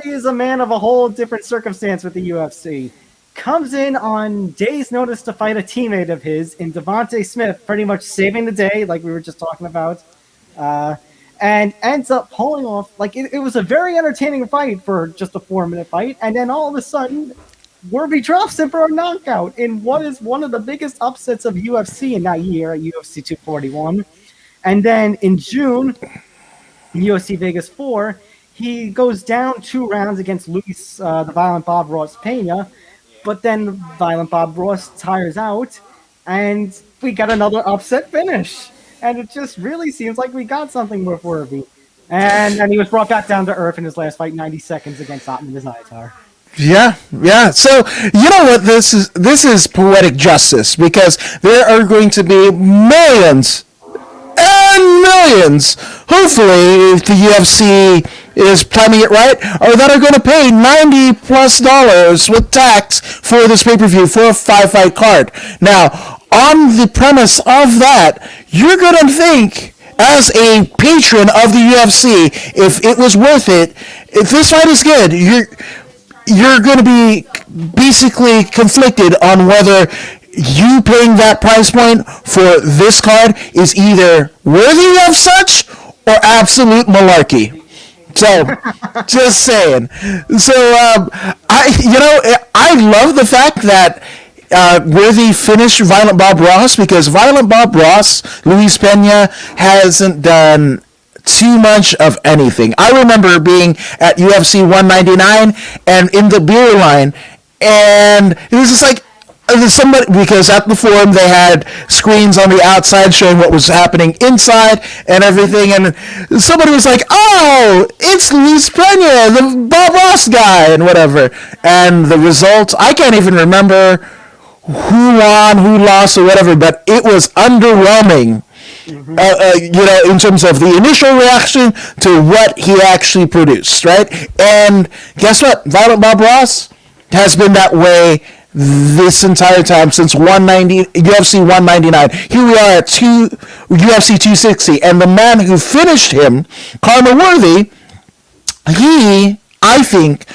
is a man of a whole different circumstance with the UFC. Comes in on days' notice to fight a teammate of his in Devontae Smith, pretty much saving the day, like we were just talking about. And ends up pulling off, it was a very entertaining fight for just a 4-minute fight. And then all of a sudden, Worthy drops him for a knockout in what is one of the biggest upsets of UFC in that year at UFC 241. And then in June, in UFC Vegas 4, he goes down 2 rounds against Luis, the Violent Bob Ross Pena, but then Violent Bob Ross tires out, and we got another upset finish. And it just really seems like we got something with Worthy. And then he was brought back down to earth in his last fight, 90 seconds against Otman Azaltar. Yeah. So you know what? This is poetic justice because there are going to be millions and millions, hopefully, if the UFC is timing it right, or that are going to pay $90+ with tax for this pay-per-view for a 5-fight card. Now, on the premise of that, you're going to think, as a patron of the UFC, if it was worth it, if this fight is good, you're going to be basically conflicted on whether you paying that price point for this card is either worthy of such or absolute malarkey. So, just saying. So, I love the fact that Worthy finished Violent Bob Ross, because Violent Bob Ross, Luis Pena, hasn't done too much of anything. I remember being at UFC 199 and in the beer line, and it was just like, somebody, because at the forum they had screens on the outside showing what was happening inside and everything, and somebody was like, "Oh, it's Luis Pena, the Bob Ross guy," and whatever. And the results, I can't even remember who won, who lost, or whatever, but it was underwhelming. In terms of the initial reaction to what he actually produced, right? And guess what? Violent Bob Ross has been that way this entire time since UFC 199. Here we are at UFC 260, and the man who finished him, Khama Worthy, he, I think,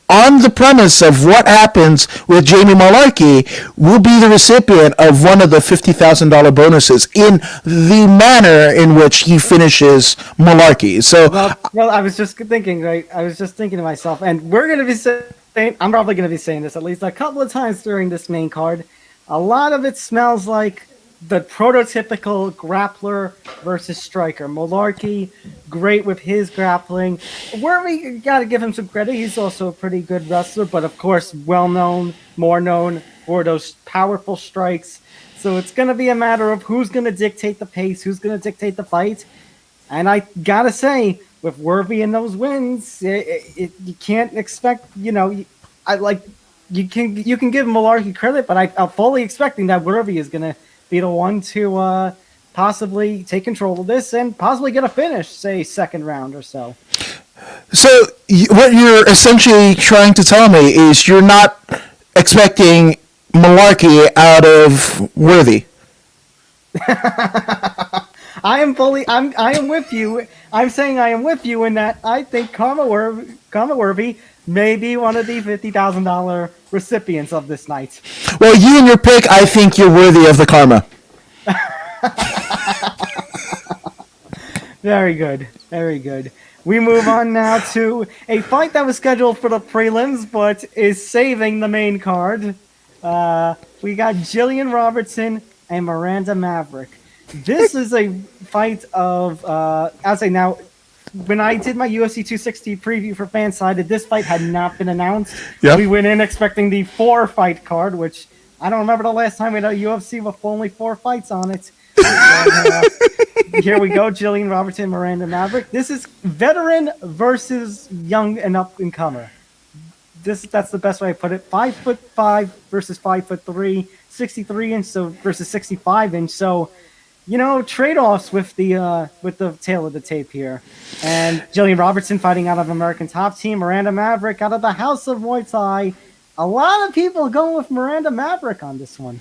on the premise of what happens with Jamie Mullarkey, will be the recipient of one of the $50,000 bonuses in the manner in which he finishes Mullarkey. So, well, I was just thinking, right? I was just thinking to myself, and we're going to be saying, I'm probably going to be saying this at least a couple of times during this main card. A lot of it smells like the prototypical grappler versus striker. Mullarkey, great with his grappling. We got to give him some credit. He's also a pretty good wrestler, but of course, more known for those powerful strikes. So it's going to be a matter of who's going to dictate the pace, who's going to dictate the fight. And I got to say, with Worthy in those wins, you can't expect, you can give Mullarkey credit, but I'm fully expecting that Worthy is going to be the one to possibly take control of this and possibly get a finish, say second round or so. So what you're essentially trying to tell me is you're not expecting Mullarkey out of Worthy. I am with you. I'm saying I am with you in that I think Khama Worthy may be one of the $50,000 recipients of this night. Well, you and your pick, I think you're worthy of the karma. Very good. Very good. We move on now to a fight that was scheduled for the prelims, but is saving the main card. We got Gillian Robertson and Miranda Maverick. This is a fight of, when I did my UFC 260 preview for Fansided, this fight had not been announced. Yep. We went in expecting the 4-fight card, which I don't remember the last time we had a UFC with only 4 fights on it. Here we go, Gillian Robertson, Miranda Maverick. This is veteran versus young and up-and-comer. That's the best way to put it. 5'5" versus 5'3", 63-inch versus 65-inch. So, trade-offs with the tail of the tape here. And Gillian Robertson fighting out of American Top Team, Miranda Maverick out of the House of Muay Thai. A lot of people going with Miranda Maverick on this one.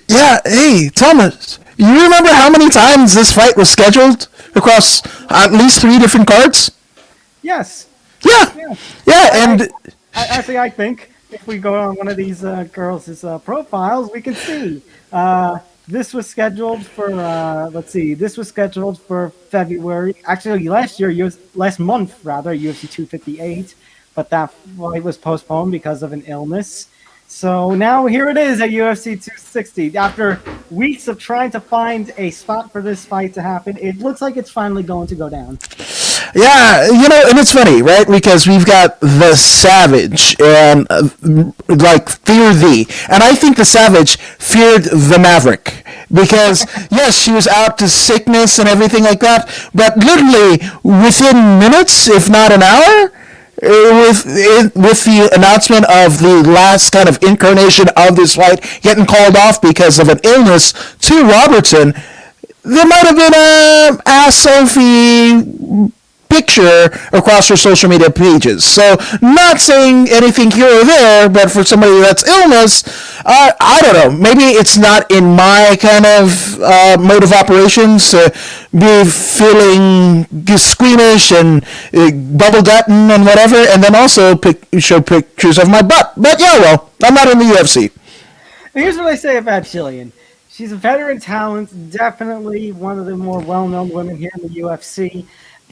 Yeah, hey, Thomas, you remember how many times this fight was scheduled across at least 3 different cards? Yes. Yeah, and... I think if we go on one of these girls' profiles, we can see... This was scheduled for, this was scheduled for February. Actually, last month, UFC 258. But that fight was postponed because of an illness. So now here it is at UFC 260. After weeks of trying to find a spot for this fight to happen, it looks like it's finally going to go down. Yeah, and it's funny, right? Because we've got the Savage and fear thee, and I think the Savage feared the Maverick because yes, she was out to sickness and everything like that, but literally within minutes, if not an hour, with the announcement of the last kind of incarnation of this fight getting called off because of an illness to Robertson, there might have been a Ask Sophie picture across her social media pages. So not saying anything here or there, but for somebody that's illness, I don't know, maybe it's not in my kind of mode of operations to be feeling squeamish and bubble gutting and whatever, and then also show pictures of my butt. But yeah, well, I'm not in the UFC. Here's what I say about Gillian. She's a veteran talent, definitely one of the more well-known women here in the UFC.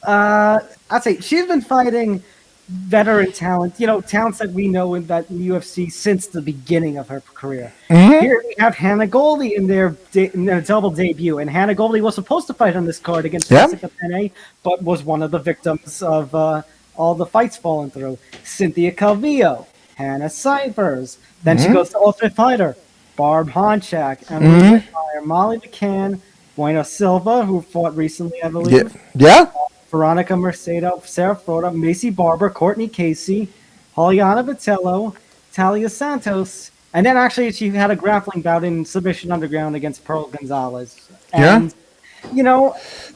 I'd say she's been fighting veteran talent, talents that we know in the UFC since the beginning of her career. Mm-hmm. Here we have Hannah Goldie in their double debut, and Hannah Goldie was supposed to fight on this card against Jessica Penne, but was one of the victims of all the fights falling through. Cynthia Calvillo, Hannah Cybers. Then she goes to Ultimate Fighter. Barb Honchak, Emily Whitmire, Molly McCann, Bueno Silva, who fought recently, I believe. Yeah. Veronica Mercado, Sarah Froda, Macy Barber, Courtney Casey, Juliana Vitello, Talia Santos, and then actually she had a grappling bout in Submission Underground against Pearl Gonzalez. And,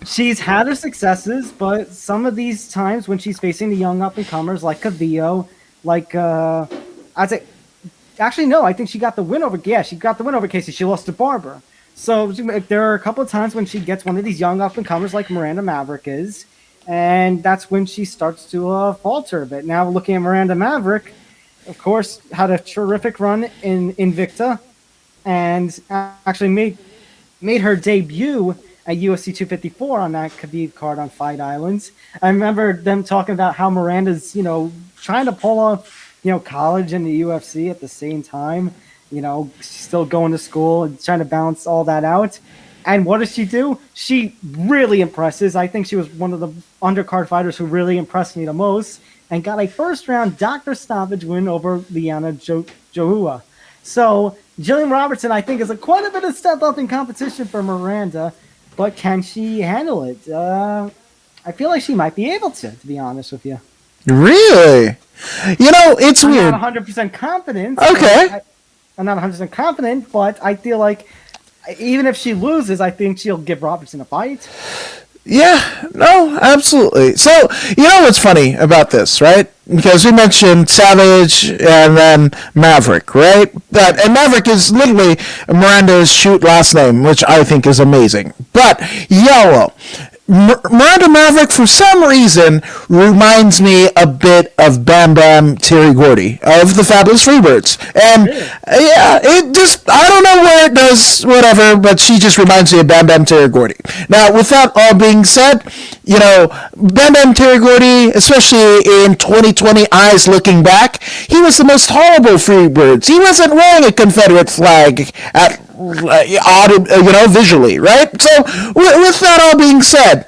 she's had her successes, but some of these times when she's facing the young up-and-comers like Cavillo, like, I'd say, actually, no, I think she got the win over, she got the win over Casey. She lost to Barber. So there are a couple of times when she gets one of these young up-and-comers like Miranda Maverick is, and that's when she starts to falter a bit. Now, looking at Miranda Maverick, of course, had a terrific run in Invicta, and actually made her debut at UFC 254 on that Khabib card on Fight Islands. I remember them talking about how Miranda's, trying to pull off, college and the UFC at the same time. Still going to school and trying to balance all that out. And what does she do? She really impresses. I think she was one of the undercard fighters who really impressed me the most and got a first-round doctor stoppage win over Liana Johua. So Gillian Robertson, I think, is quite a bit of step up in competition for Miranda, but can she handle it? I feel like she might be able to be honest with you. Really? It's weird. I'm not 100% confident. Okay. I'm not 100% confident, but I feel like even if she loses, I think she'll give Robertson a fight. Yeah, no, absolutely. So, what's funny about this, right? Because we mentioned Savage and then Maverick, right? And Maverick is literally Miranda's shoot last name, which I think is amazing. But, Yellow. Miranda Maverick, for some reason, reminds me a bit of Bam Bam Terry Gordy of the Fabulous Freebirds. And, it just, I don't know where it does, whatever, but she just reminds me of Bam Bam Terry Gordy. Now, with that all being said, Bam Bam Terry Gordy, especially in 2020 eyes looking back, he was the most horrible Freebirds. He wasn't wearing a Confederate flag at visually, right? So, with that all being said,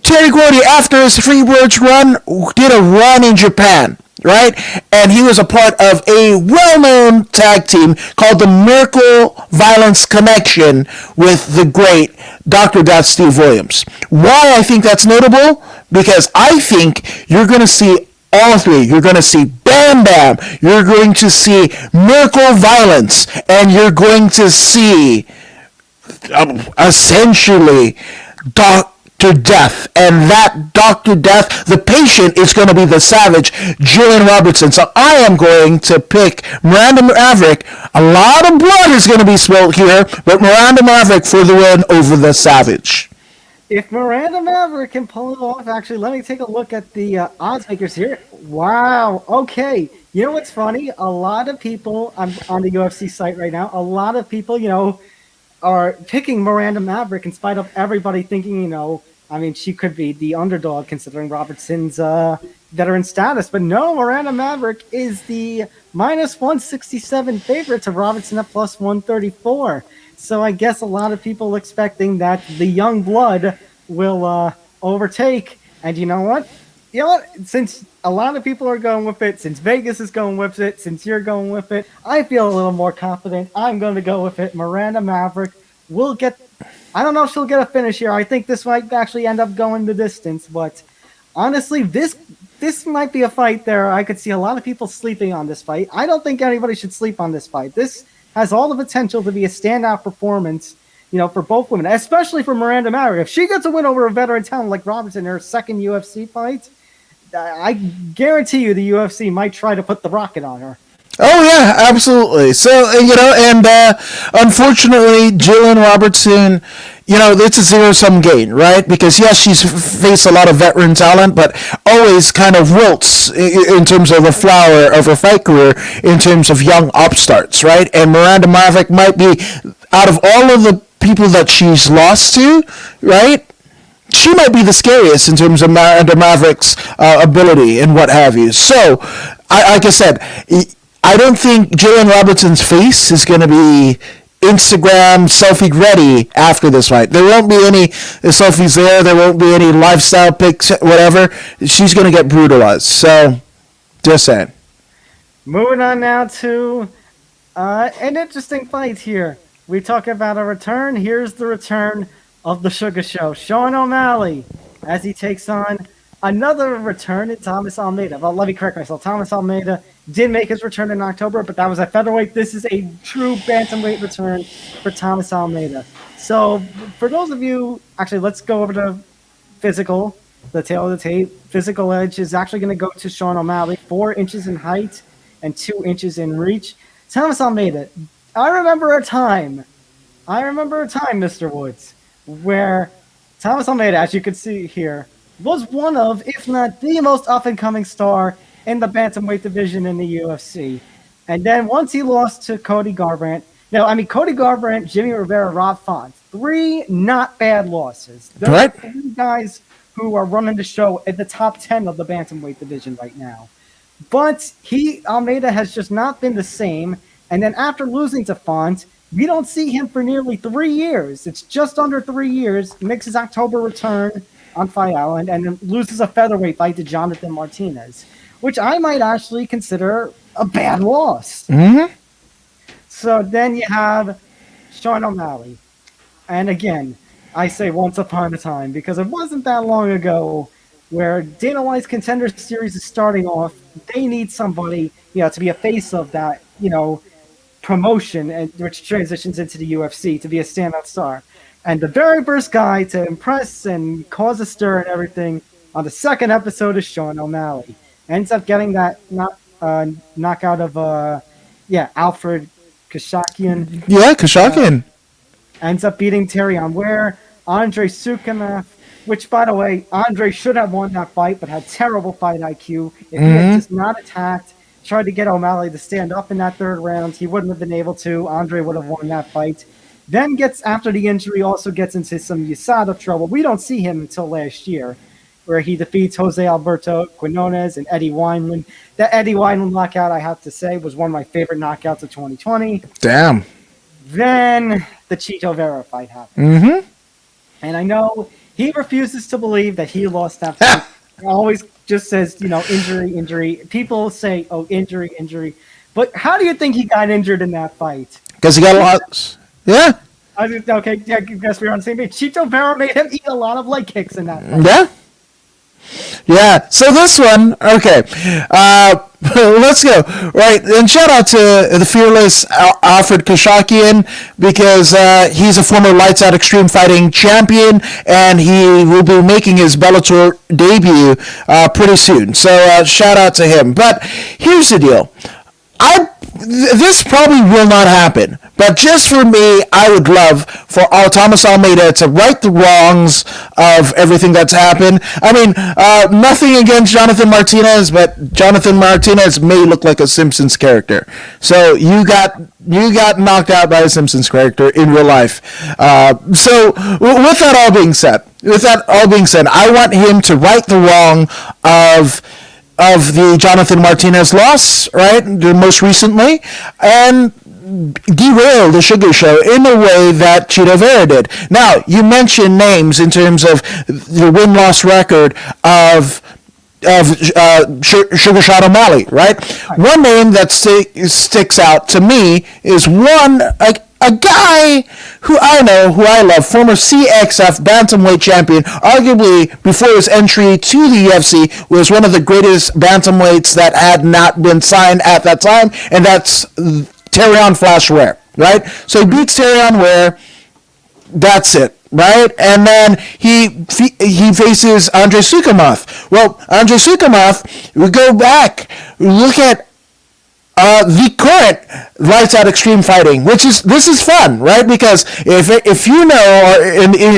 Terry Gordy, after his Freebirds run, did a run in Japan, right? And he was a part of a well-known tag team called the Miracle Violence Connection with the great Dr. Death Steve Williams. Why I think that's notable? Because I think you're going to see all three. You're going to see Bam Bam, you're going to see Miracle Violence, and you're going to see essentially Dr. Death. And that Dr. Death, the patient, is going to be the Savage, Gillian Robertson. So I am going to pick Miranda Maverick. A lot of blood is going to be spilled here, but Miranda Maverick for the win over the Savage. If Miranda Maverick can pull it off, actually, let me take a look at the odds makers here. Wow. Okay. You know what's funny? A lot of people, I'm on the UFC site right now, a lot of people, are picking Miranda Maverick in spite of everybody thinking, she could be the underdog considering Robertson's veteran status. But no, Miranda Maverick is the minus 167 favorite to Robertson at plus 134. So I guess a lot of people expecting that the young blood will overtake. And you know what? Since a lot of people are going with it, since Vegas is going with it, since you're going with it, I feel a little more confident. I'm going to go with it. Miranda Maverick will get... I don't know if she'll get a finish here. I think this might actually end up going the distance. But honestly, this might be a fight there. I could see a lot of people sleeping on this fight. I don't think anybody should sleep on this fight. This has all the potential to be a standout performance, for both women, especially for Miranda Maverick. If she gets a win over a veteran talent like Robertson in her second UFC fight, I guarantee you the UFC might try to put the rocket on her. Oh yeah, absolutely. So and unfortunately, Gillian Robertson, it's a zero-sum game, right? Because yes, she's faced a lot of veteran talent, but always kind of wilts in terms of the flower of her fight career, in terms of young upstarts, right? And Miranda Maverick might be, out of all of the people that she's lost to, right? She might be the scariest in terms of Miranda Maverick's ability and what have you. So, like I said, I don't think Gillian Robertson's face is going to be Instagram selfie ready after this fight. There won't be any selfies there. There won't be any lifestyle pics, whatever. She's going to get brutalized. So, just saying. Moving on now to an interesting fight here. We talk about a return. Here's the return of the Sugar Show. Sean O'Malley, as he takes on another return in Thomas Almeida. Well, let me correct myself. Thomas Almeida did make his return in October, but that was at featherweight. This is a true bantamweight return for Thomas Almeida. So, for those of you, actually, let's go over to physical, the tail of the tape. Physical edge is actually going to go to Sean O'Malley, 4 inches in height and 2 inches in reach. Thomas Almeida, I remember a time, Mr. Woods, where Thomas Almeida, as you can see here, was one of, if not the most up-and-coming star in the bantamweight division in the UFC. And then once he lost to Cody Garbrandt, Cody Garbrandt, Jimmy Rivera, Rob Font, 3 not bad losses. Those Right. 3 guys who are running the show at the top 10 of the bantamweight division right now. But Almeida has just not been the same. And then after losing to Font, we don't see him for nearly 3 years. It's just under 3 years. Makes his October return on Fight Island, and then loses a featherweight fight to Jonathan Martinez, which I might actually consider a bad loss. Mm-hmm. So then you have Sean O'Malley. And again, I say once upon a time, because it wasn't that long ago where Dana White's Contender Series is starting off. They need somebody, to be a face of that, promotion, and which transitions into the UFC to be a standout star. And the very first guy to impress and cause a stir and everything on the second episode is Sean O'Malley. Ends up getting that knockout of Alfred Kashakian. Yeah, Kashakian. Ends up beating Terion Ware. Andre Sukhanov, which, by the way, Andre should have won that fight, but had terrible fight IQ. If he had just not attacked, tried to get O'Malley to stand up in that third round, he wouldn't have been able to. Andre would have won that fight. Then after the injury, also gets into some USADA trouble. We don't see him until last year, where he defeats Jose Alberto Quinones and Eddie Wineland. That Eddie Wineland knockout, I have to say, was one of my favorite knockouts of 2020. Damn. Then the Chito Vera fight happened. Mm-hmm. And I know he refuses to believe that he lost that fight. He always just says, injury. People say, oh, injury. But how do you think he got injured in that fight? Because he got a lot. Yeah. Okay, I guess we're on the same page. Chito Vera made him eat a lot of leg kicks in that fight. Yeah. Yeah, so this one, okay, let's go. Right, and shout out to the fearless Alfred Kashakian, because he's a former Lights Out Extreme Fighting champion, and he will be making his Bellator debut pretty soon. So shout out to him. But here's the deal. This probably will not happen, but just for me, I would love for Thomas Almeida to right the wrongs of everything that's happened. I mean, nothing against Jonathan Martinez, but Jonathan Martinez may look like a Simpsons character. So you got knocked out by a Simpsons character in real life. So with that all being said, I want him to right the wrong of the Jonathan Martinez loss, right, most recently, and derail the Sugar Show in a way that Chito Vera did. Now, you mentioned names in terms of the win-loss record of Sugar Shot O'Malley, right? One name that sticks out to me is a guy who I love, former CXF bantamweight champion, arguably before his entry to the UFC, was one of the greatest bantamweights that had not been signed at that time, and that's Terion Flash Ware, right? So he beats Terion Ware, that's it, right? And then he faces Andre Sukhanov. Well, Andre Sukhanov, we go back, look at The current Lights Out Extreme Fighting, this is fun, right? Because if you know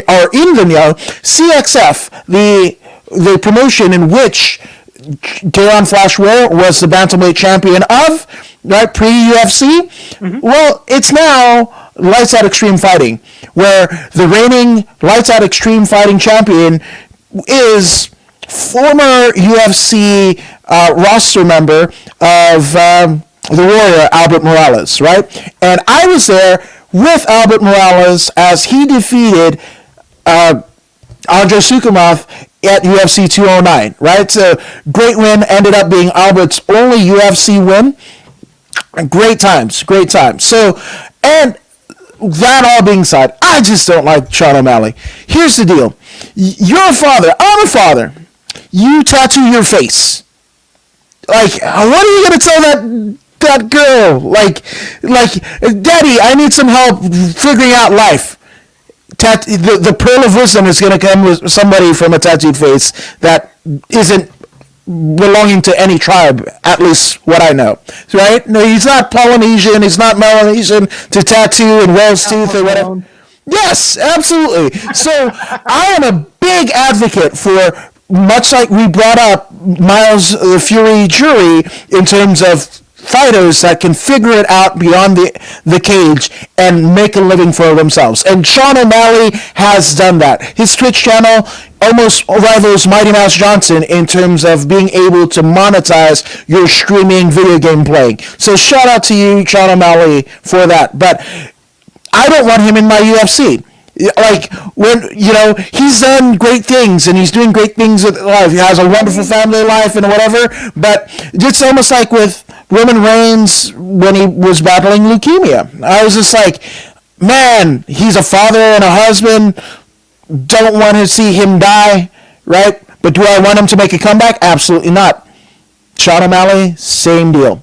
or in the know, CXF, the promotion in which Cherant Flash Ware was the bantamweight champion of, right, pre-UFC. Mm-hmm. Well, it's now Lights Out Extreme Fighting, where the reigning Lights Out Extreme Fighting champion is former UFC roster member of the Warrior, Albert Morales, right? And I was there with Albert Morales as he defeated Andre Sukumov at UFC 209, right? So great win, ended up being Albert's only UFC win. Great times. So, and that all being said, I just don't like Sean O'Malley. Here's the deal. You're a father. I'm a father. You tattoo your face. Like, what are you going to tell that girl? Like, Daddy, I need some help figuring out life. The pearl of wisdom is going to come with somebody from a tattooed face that isn't belonging to any tribe, at least what I know, right? No, he's not Polynesian, he's not Melanesian to tattoo and Wales tooth or whatever. Yes, absolutely. So I am a big advocate for, much like we brought up Miles the Fury Jury in terms of fighters that can figure it out beyond the cage and make a living for themselves. And Sean O'Malley has done that. His Twitch channel almost rivals Mighty Mouse Johnson in terms of being able to monetize your streaming video game playing. So shout out to you, Sean O'Malley, for that. But I don't want him in my UFC. Like, when, he's done great things and he's doing great things with life. He has a wonderful family life and whatever, but it's almost like with Roman Reigns when he was battling leukemia. I was just like, man, he's a father and a husband. Don't want to see him die, right? But do I want him to make a comeback? Absolutely not. Sean O'Malley, same deal.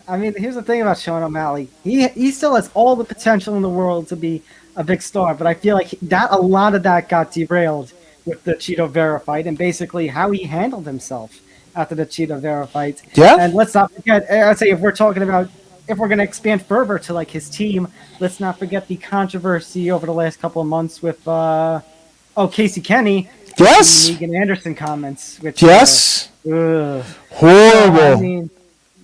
I mean, here's the thing about Sean O'Malley. He still has all the potential in the world to be a big star, but I feel like a lot of that got derailed with the Chito Vera fight and basically how he handled himself after the Chito Vera fight. Yeah. And let's not forget, I'd say if we're going to expand further to like his team, let's not forget the controversy over the last couple of months with Casey Kenny. Yes. Megan Anderson comments. Which, yes. Horrible.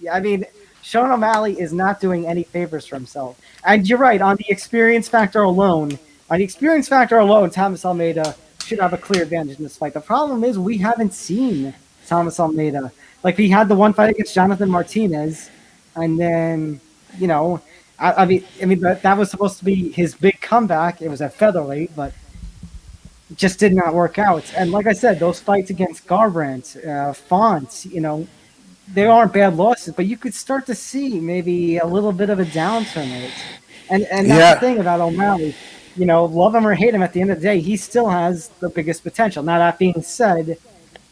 I mean, Sean O'Malley is not doing any favors for himself. And you're right, on the experience factor alone, Thomas Almeida should have a clear advantage in this fight. The problem is we haven't seen Thomas Almeida. Like, he had the one fight against Jonathan Martinez, and then, I mean that was supposed to be his big comeback. It was at featherweight, but it just did not work out. And like I said, those fights against Garbrandt, Font, they aren't bad losses, but you could start to see maybe a little bit of a downturn in it. And that's the thing about O'Malley. Love him or hate him, at the end of the day, he still has the biggest potential. Now, that being said,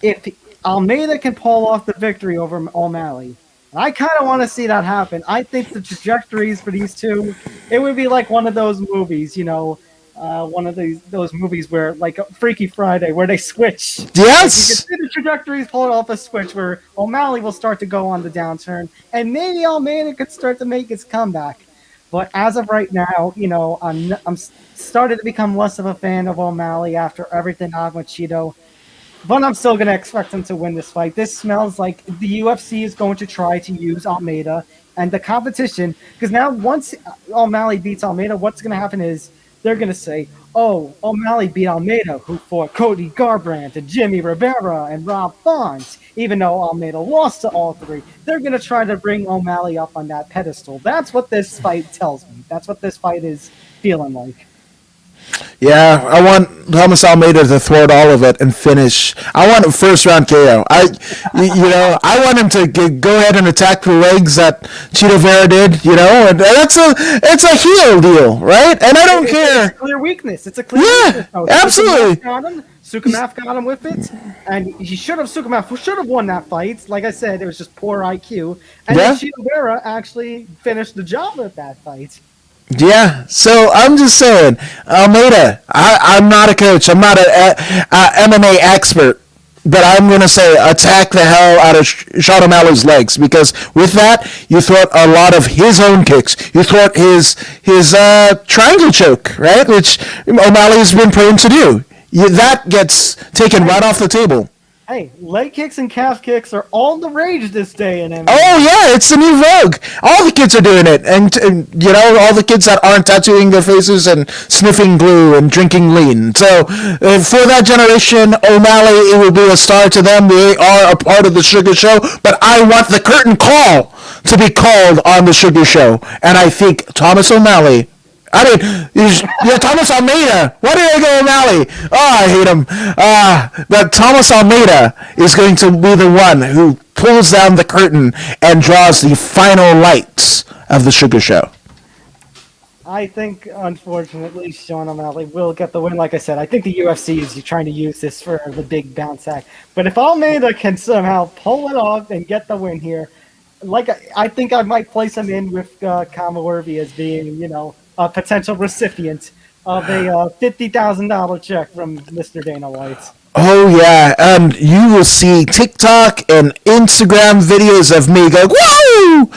if Almeida can pull off the victory over O'Malley, and I kind of want to see that happen. I think the trajectories for these two, it would be like one of those movies, one of those movies where, like Freaky Friday, where they switch. Yes! Like, you can see the trajectories pull off a switch where O'Malley will start to go on the downturn, and maybe Almeida could start to make his comeback. But as of right now, I'm started to become less of a fan of O'Malley after everything on with Chito. But I'm still going to expect him to win this fight. This smells like the UFC is going to try to use Almeida and the competition. Because now once O'Malley beats Almeida, what's going to happen is they're going to say, oh, O'Malley beat Almeida, who fought Cody Garbrandt and Jimmy Rivera and Rob Font. Even though Almeida lost to all three, they're going to try to bring O'Malley up on that pedestal. That's what this fight tells me. That's what this fight is feeling like. Yeah, I want Thomas Almeida to thwart all of it and finish. I want a first round KO. I want him to go ahead and attack the legs that Chito Vera did. And it's a heel deal, right? And I don't care. It's a clear weakness. It's a clear weakness. Yeah, absolutely. Sukumov got him with it, and Sukumov should have won that fight. Like I said, it was just poor IQ, and then Chito Vera actually finished the job with that fight. Yeah, so I'm just saying, Almeida, I'm not a coach. I'm not an MMA expert. but I'm going to say attack the hell out of Sean O'Malley's legs, because with that, you thwart a lot of his own kicks. You thwart his triangle choke, right, which O'Malley has been prone to do. That gets taken right off the table. Hey, leg kicks and calf kicks are all the rage this day in MMA. Oh yeah, it's the new vogue. All the kids are doing it, and all the kids that aren't tattooing their faces and sniffing glue and drinking lean. So for that generation, O'Malley, it will be a star to them. They are a part of the Sugar Show, but I want the curtain call to be called on the Sugar Show, and I think Thomas O'Malley. Thomas Almeida. Why did I go O'Malley? Oh, I hate him. But Thomas Almeida is going to be the one who pulls down the curtain and draws the final lights of the Sugar Show. I think, unfortunately, Sean O'Malley will get the win. Like I said, I think the UFC is trying to use this for the big bounce back. But if Almeida can somehow pull it off and get the win here, I think I might place him in with Khama as being, a potential recipient of a $50,000 check from Mr. Dana White. Oh yeah, and you will see TikTok and Instagram videos of me going, "Woo!"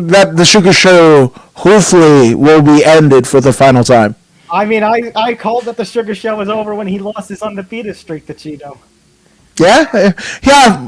That the Sugar Show hopefully will be ended for the final time. I mean, I called that the Sugar Show was over when he lost his undefeated streak to Cheeto. Yeah.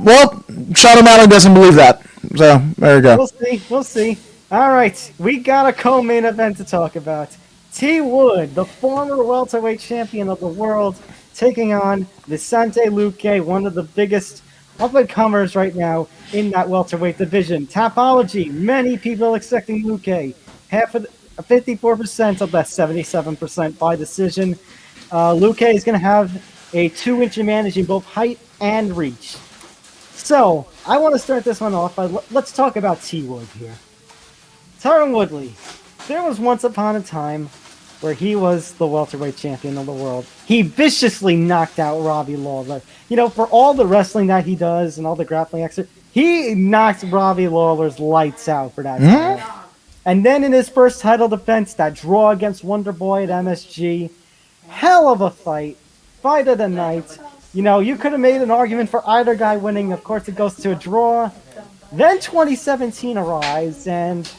Well, Sean O'Malley doesn't believe that, so there you go. We'll see. All right, we got a co-main event to talk about. T. Wood, the former welterweight champion of the world, taking on Vicente Luque, one of the biggest up-and-comers right now in that welterweight division. Tapology, many people expecting Luque. 54% of that 77% by decision. Luque is going to have a 2-inch advantage in both height and reach. So, I want to start this one off by let's talk about T. Wood here. Tyron Woodley, there was once upon a time where he was the welterweight champion of the world. He viciously knocked out Robbie Lawler. For all the wrestling that he does and all the grappling extra, he knocked Robbie Lawler's lights out for that title. And then in his first title defense, that draw against Wonder Boy at MSG, hell of a fight of the night. You could have made an argument for either guy winning. Of course, it goes to a draw. Then 2017 arrives, and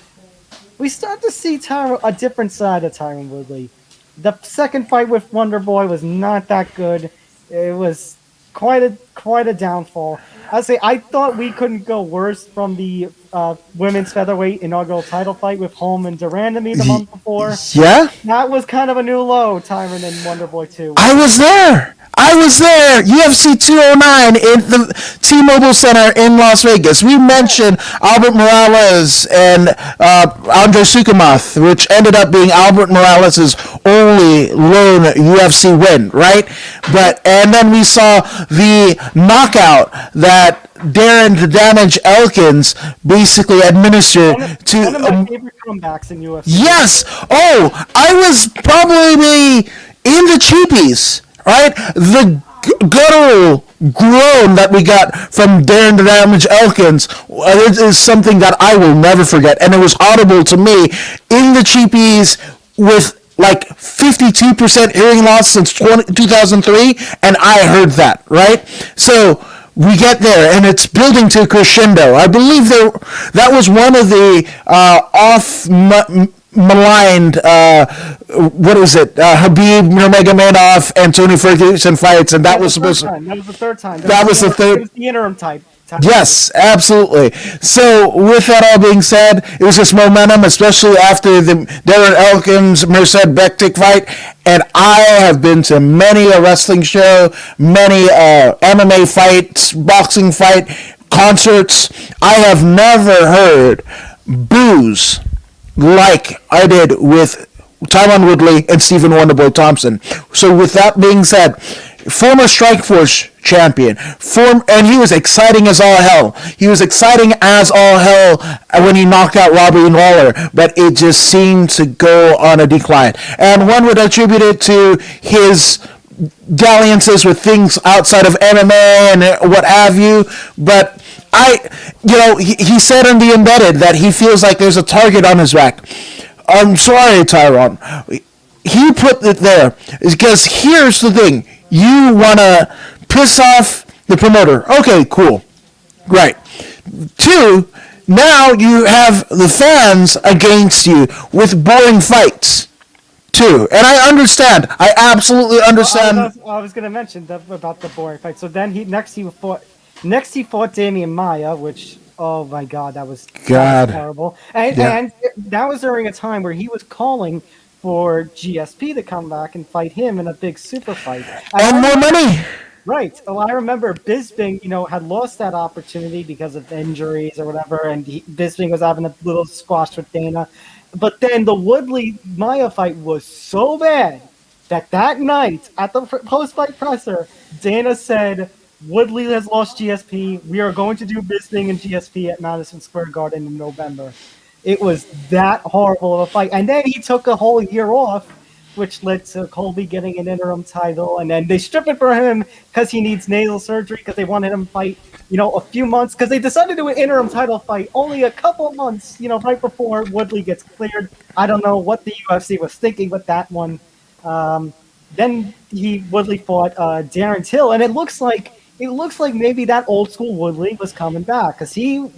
we start to see a different side of Tyron Woodley. The second fight with Wonder Boy was not that good. It was quite a downfall. I thought we couldn't go worse from the women's featherweight inaugural title fight with Holm and Durandamy the month before. Yeah? That was kind of a new low, Tyron and Wonder Boy 2. I was there. UFC 209 in the T-Mobile Center in Las Vegas. We mentioned Albert Morales and Andre Sukumath, which ended up being Albert Morales' only lone UFC win, right? And then we saw the knockout that Darren the Damage Elkins basically administered to one of my favorite comebacks in UFC. Yes. Oh, I was probably in the cheapies. Right? The guttural groan that we got from Darren the Damage Elkins is something that I will never forget. And it was audible to me in the cheapies with like 52% hearing loss since 2003. And I heard that, right? So we get there, and it's building to a crescendo. I believe that was one of the maligned, Habib Nurmagomedov and Tony Ferguson fights, and that was supposed to. That was the third time. That was the third. It was the interim type. Yes, absolutely. So, with that all being said, it was just momentum, especially after the Darren Elkins Merced Bektik fight. And I have been to many a wrestling show, many MMA fights, boxing fight, concerts. I have never heard boos like I did with Tyron Woodley and Stephen Wonderboy Thompson. So with that being said, former Strikeforce champion, and he was exciting as all hell. He was exciting as all hell when he knocked out Robbie Lawler, but it just seemed to go on a decline. And one would attribute it to his dalliances with things outside of MMA and what have you, but he said in The Embedded that he feels like there's a target on his back. I'm sorry, Tyron. He put it there because here's the thing. You want to piss off the promoter. Okay, cool. Right. 2, now you have the fans against you with boring fights. 2. And I understand. I absolutely understand. I was going to mention about the boring fight. So then next he fought Damian Maia, which, oh my God, that was terrible. And that was during a time where he was calling for GSP to come back and fight him in a big super fight. And more money. Right. Well, I remember Bisping, had lost that opportunity because of injuries or whatever, and Bisping was having a little squash with Dana. But then the Woodley-Maia fight was so bad that night at the post-fight presser, Dana said, Woodley has lost GSP. We are going to do Bisping and GSP at Madison Square Garden in November. It was that horrible of a fight. And then he took a whole year off, which led to Colby getting an interim title, and then they strip it for him because he needs nasal surgery because they wanted him to fight, a few months, because they decided to do an interim title fight only a couple months, right before Woodley gets cleared. I don't know what the UFC was thinking with that one. Then Woodley fought Darren Till, and it looks like maybe that old school Woodley was coming back because he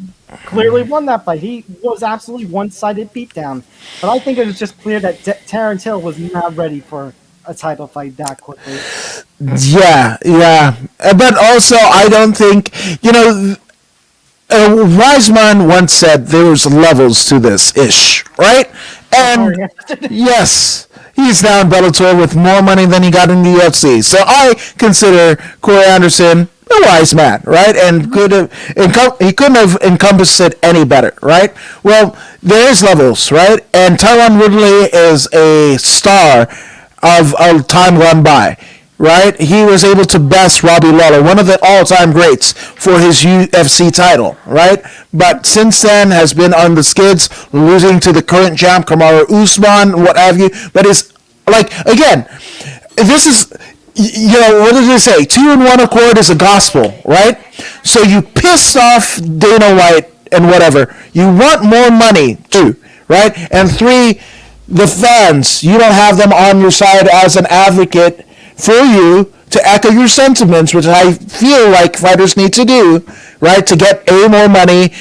clearly won that fight. He was absolutely one-sided beatdown. But I think it was just clear that Terrence Hill was not ready for a title fight that quickly. Yeah. But also, I don't think, Wiseman once said there was levels to this ish, right? And yes, he's now in Bellator with more money than he got in the UFC. So I consider Corey Anderson a wise man, right? And he couldn't have encompassed it any better, right? Well, there is levels, right? And Tyron Woodley is a star of a time gone by, right? He was able to best Robbie Lawler, one of the all-time greats, for his UFC title, right? But since then has been on the skids, losing to the current champ, Kamaru Usman, what have you. But it's like, again, this is, what did they say? 2 in 1 accord is a gospel, right? So you pissed off Dana White and whatever. You want more money, too, right? And 3, the fans, you don't have them on your side as an advocate for you to echo your sentiments, which I feel like fighters need to do, right? To get more money,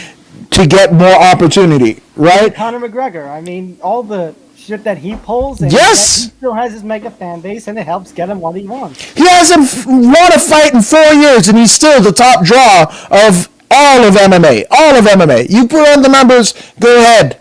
to get more opportunity, right? Conor McGregor, I mean, all the shit that he pulls, and yes, he still has his mega fan base, and it helps get him what he wants. He hasn't won a fight in 4 years, and he's still the top draw of all of MMA. All of MMA. You put on the numbers. Go ahead.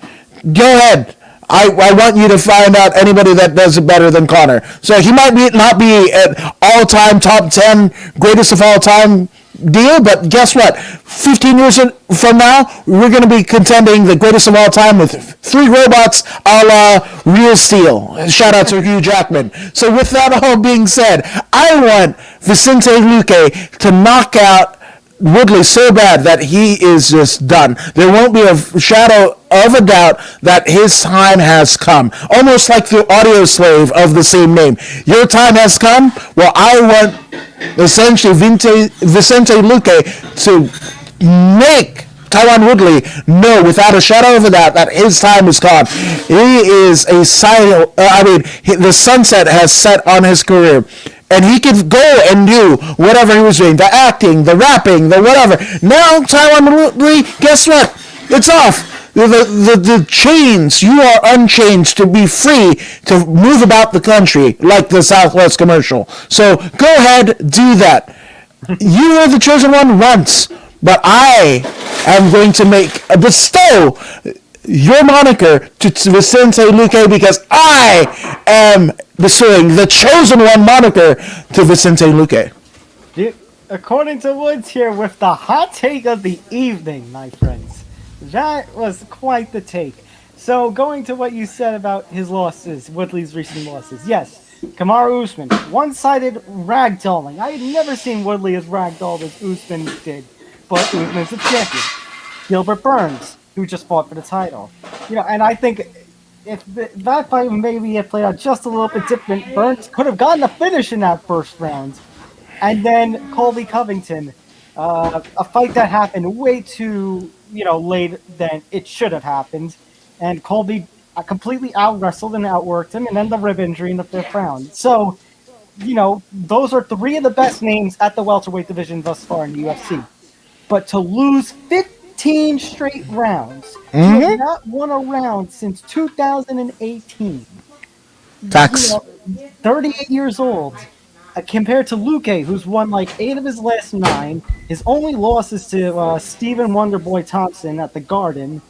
I want you to find out anybody that does it better than Conor. So he might not be an all-time top 10 greatest of all time deal, but guess what? 15 years from now, we're going to be contending the greatest of all time with 3 robots a la Real Steel. Shout out to Hugh Jackman. So with that all being said, I want Vicente Luque to knock out Woodley so bad that he is just done. There won't be a shadow of a doubt that his time has come. Almost like the audio slave of the same name. Your time has come? Well, I want essentially Vicente Luque to make Tyron Woodley know without a shadow of a doubt that his time is gone. He is the sunset has set on his career. And he could go and do whatever he was doing, the acting, the rapping, the whatever. Now, Tyron Woodley, guess what? It's off. The chains, you are unchained to be free to move about the country like the Southwest commercial. So go ahead, do that. You are the chosen one once, but I am going to bestow your moniker to Vicente Luque because I am bestowing the chosen one moniker to Vicente Luque. According to Woods here with the hot take of the evening, my friends. That was quite the take. So going to what you said about his losses, Woodley's recent losses. Yes, Kamaru Usman, one-sided ragdolling. I had never seen Woodley as ragdolled as Usman did, but Usman's the champion. Gilbert Burns, who just fought for the title. And I think if that fight maybe had played out just a little bit different, Burns could have gotten a finish in that first round. And then Colby Covington, a fight that happened way too, late than it should have happened. And Colby completely out-wrestled and outworked him, and then the rib injury in the 5th round. So those are three of the best names at the welterweight division thus far in the UFC. But to lose 15 straight rounds, to have not won a round since 2018, Facts. 38 years old, compared to Luque, who's won like 8 of his last 9. His only loss is to Stephen Wonderboy Thompson at the Garden.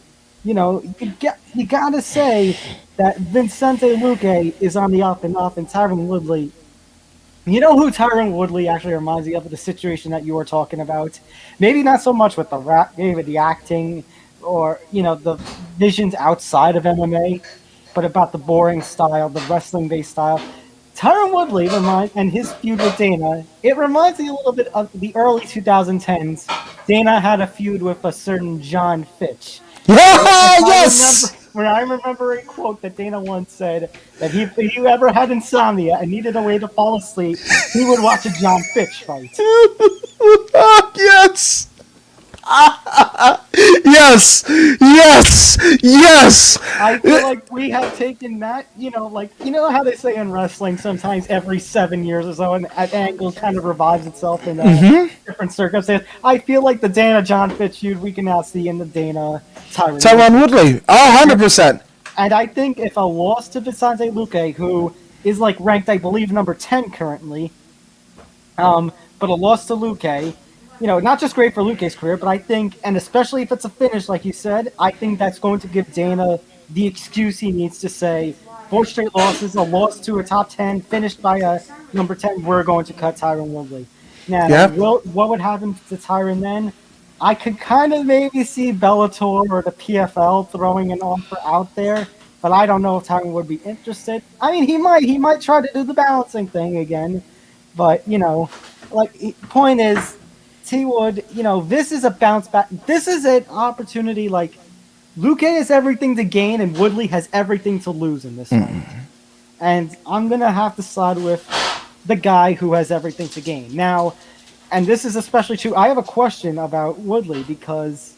You gotta say that Vicente Luque is on the up and up, and Tyron Woodley. You know who Tyron Woodley actually reminds me of the situation that you were talking about? Maybe not so much with the rap, maybe with the acting, or the visions outside of MMA, but about the boring style, the wrestling-based style. Tyron Woodley and his feud with Dana, it reminds me a little bit of the early 2010s. Dana had a feud with a certain John Fitch. Yes! I remember a quote that Dana once said that if he ever had insomnia and needed a way to fall asleep, he would watch a John Fitch fight. Yes! Yes! I feel like we have taken that, how they say in wrestling, sometimes every 7 years or so, and an angle kind of revives itself in different circumstances. I feel like the Dana John Fitch feud we can now see in the Dana Tyron Woodley. 100%. And I think if a loss to Vicente Luque, who is ranked, I believe, number 10 currently, but a loss to Luque, not just great for Luque's career, but I think, and especially if it's a finish, like you said, I think that's going to give Dana the excuse he needs to say, 4 straight losses, a loss to a top 10, finished by a number 10, we're going to cut Tyron Woodley. Now, what would happen to Tyron then? I could kind of maybe see Bellator or the PFL throwing an offer out there, but I don't know if Tyron would be interested. I mean, he might try to do the balancing thing again, but, point is, T Wood, this is a bounce back. This is an opportunity. Luque has everything to gain, and Woodley has everything to lose in this fight. And I'm gonna have to side with the guy who has everything to gain. Now, and this is especially true. I have a question about Woodley because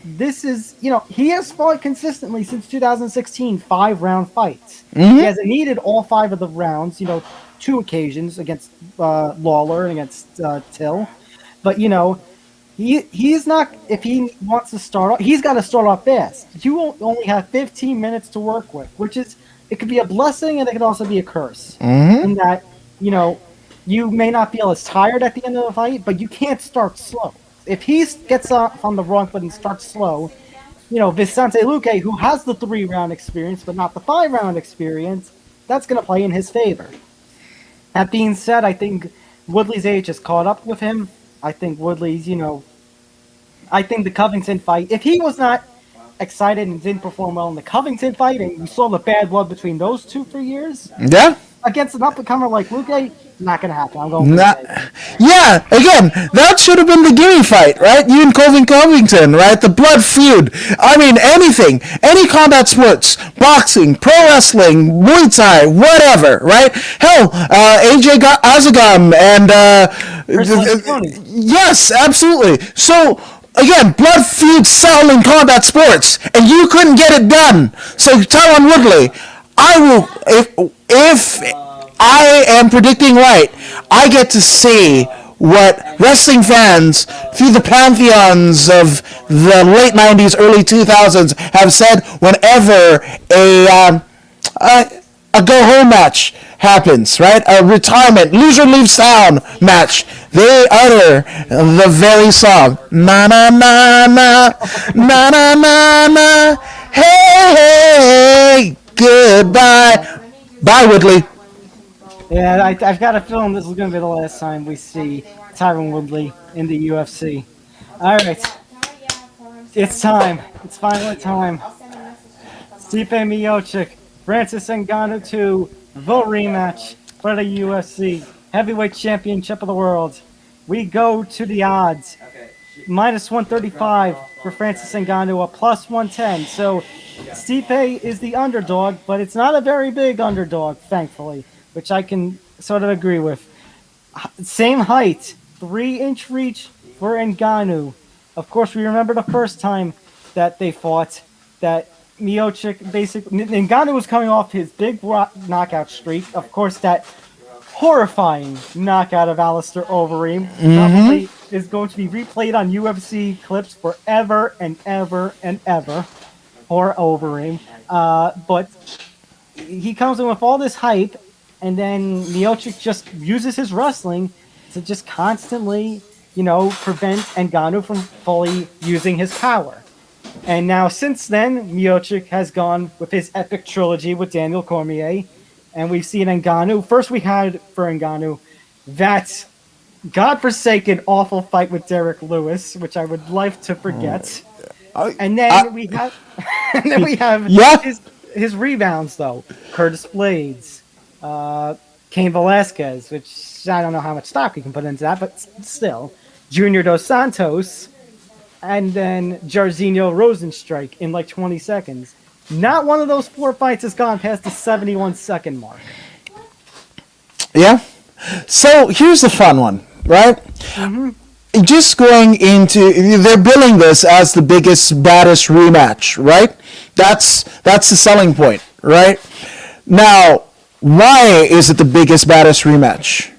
this is, he has fought consistently since 2016, 5-round fights. He hasn't needed all 5 of the rounds. 2 occasions against Lawler and against Till. But, he's not, if he wants to start off, he's got to start off fast. You only have 15 minutes to work with, which is, it could be a blessing and it could also be a curse. In that, you may not feel as tired at the end of the fight, but you can't start slow. If he gets off on the wrong foot and starts slow, Vicente Luque, who has the 3-round experience, but not the 5-round experience, that's going to play in his favor. That being said, I think Woodley's age has caught up with him. I think Woodley's, I think the Covington fight, if he was not excited and didn't perform well in the Covington fight, and you saw the bad blood between those 2 for years, against an up-and-comer like Luque, not going to happen. I'm going again, that should have been the Gimme fight, right? You and Covington, right? The blood feud. I mean, anything. Any combat sports, boxing, pro wrestling, Muay Thai, whatever, right? Hell, AJ Azagam and... yes, absolutely. So... Again, blood feud sell in combat sports, and you couldn't get it done. So, Tyron Woodley, I will, if I am predicting right, I get to see what wrestling fans through the pantheons of the late 90s, early 2000s have said whenever a go-home match happens, right? A retirement, loser leaves town match. They utter the very song. Na na na na, na na na na, hey, hey, goodbye. Bye, Woodley. Yeah, I've got a feeling this is going to be the last time we see Tyron Woodley in the UFC. All right. It's time. It's finally time. Stipe Miocic, Francis Ngannou 2, the rematch for the UFC Heavyweight Championship of the World. We go to the odds. Minus 135 for Francis Ngannou, a plus 110. So Stipe is the underdog, but it's not a very big underdog, thankfully, which I can sort of agree with. Same height, 3-inch reach for Ngannou. Of course, we remember the first time that they fought, that Miocic basically... Ngannou was coming off his big knockout streak. Of course, that horrifying knockout of Alistair Overeem. Probably is going to be replayed on UFC clips forever and ever and ever. Poor Overeem. But he comes in with all this hype, and then Miocic just uses his wrestling to just constantly, prevent Ngannou from fully using his power. And now, since then, Miocic has gone with his epic trilogy with Daniel Cormier, and we've seen Ngannou. First, we had for Ngannou that godforsaken awful fight with Derek Lewis, which I would like to forget. And then we have, his rebounds though. Curtis Blades, Cain Velasquez, which I don't know how much stock we can put into that, but still, Junior Dos Santos, and then Jairzinho Rosenstrike in like 20 seconds. Not one of those 4 fights has gone past the 71-second mark. Yeah. So here's the fun one, right? Just going into, they're billing this as the biggest, baddest rematch, right? That's the selling point, right? Now, why is it the biggest, baddest rematch?